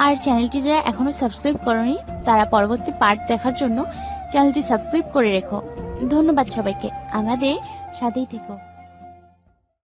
আর চ্যানেলটি যারা এখনো সাবস্ক্রাইব করোনি তারা পরবর্তী পার্ট দেখার জন্য চ্যানেলটি সাবস্ক্রাইব করে রেখো। ধন্যবাদ সবাইকে, আমাদের সাথেই থেকো।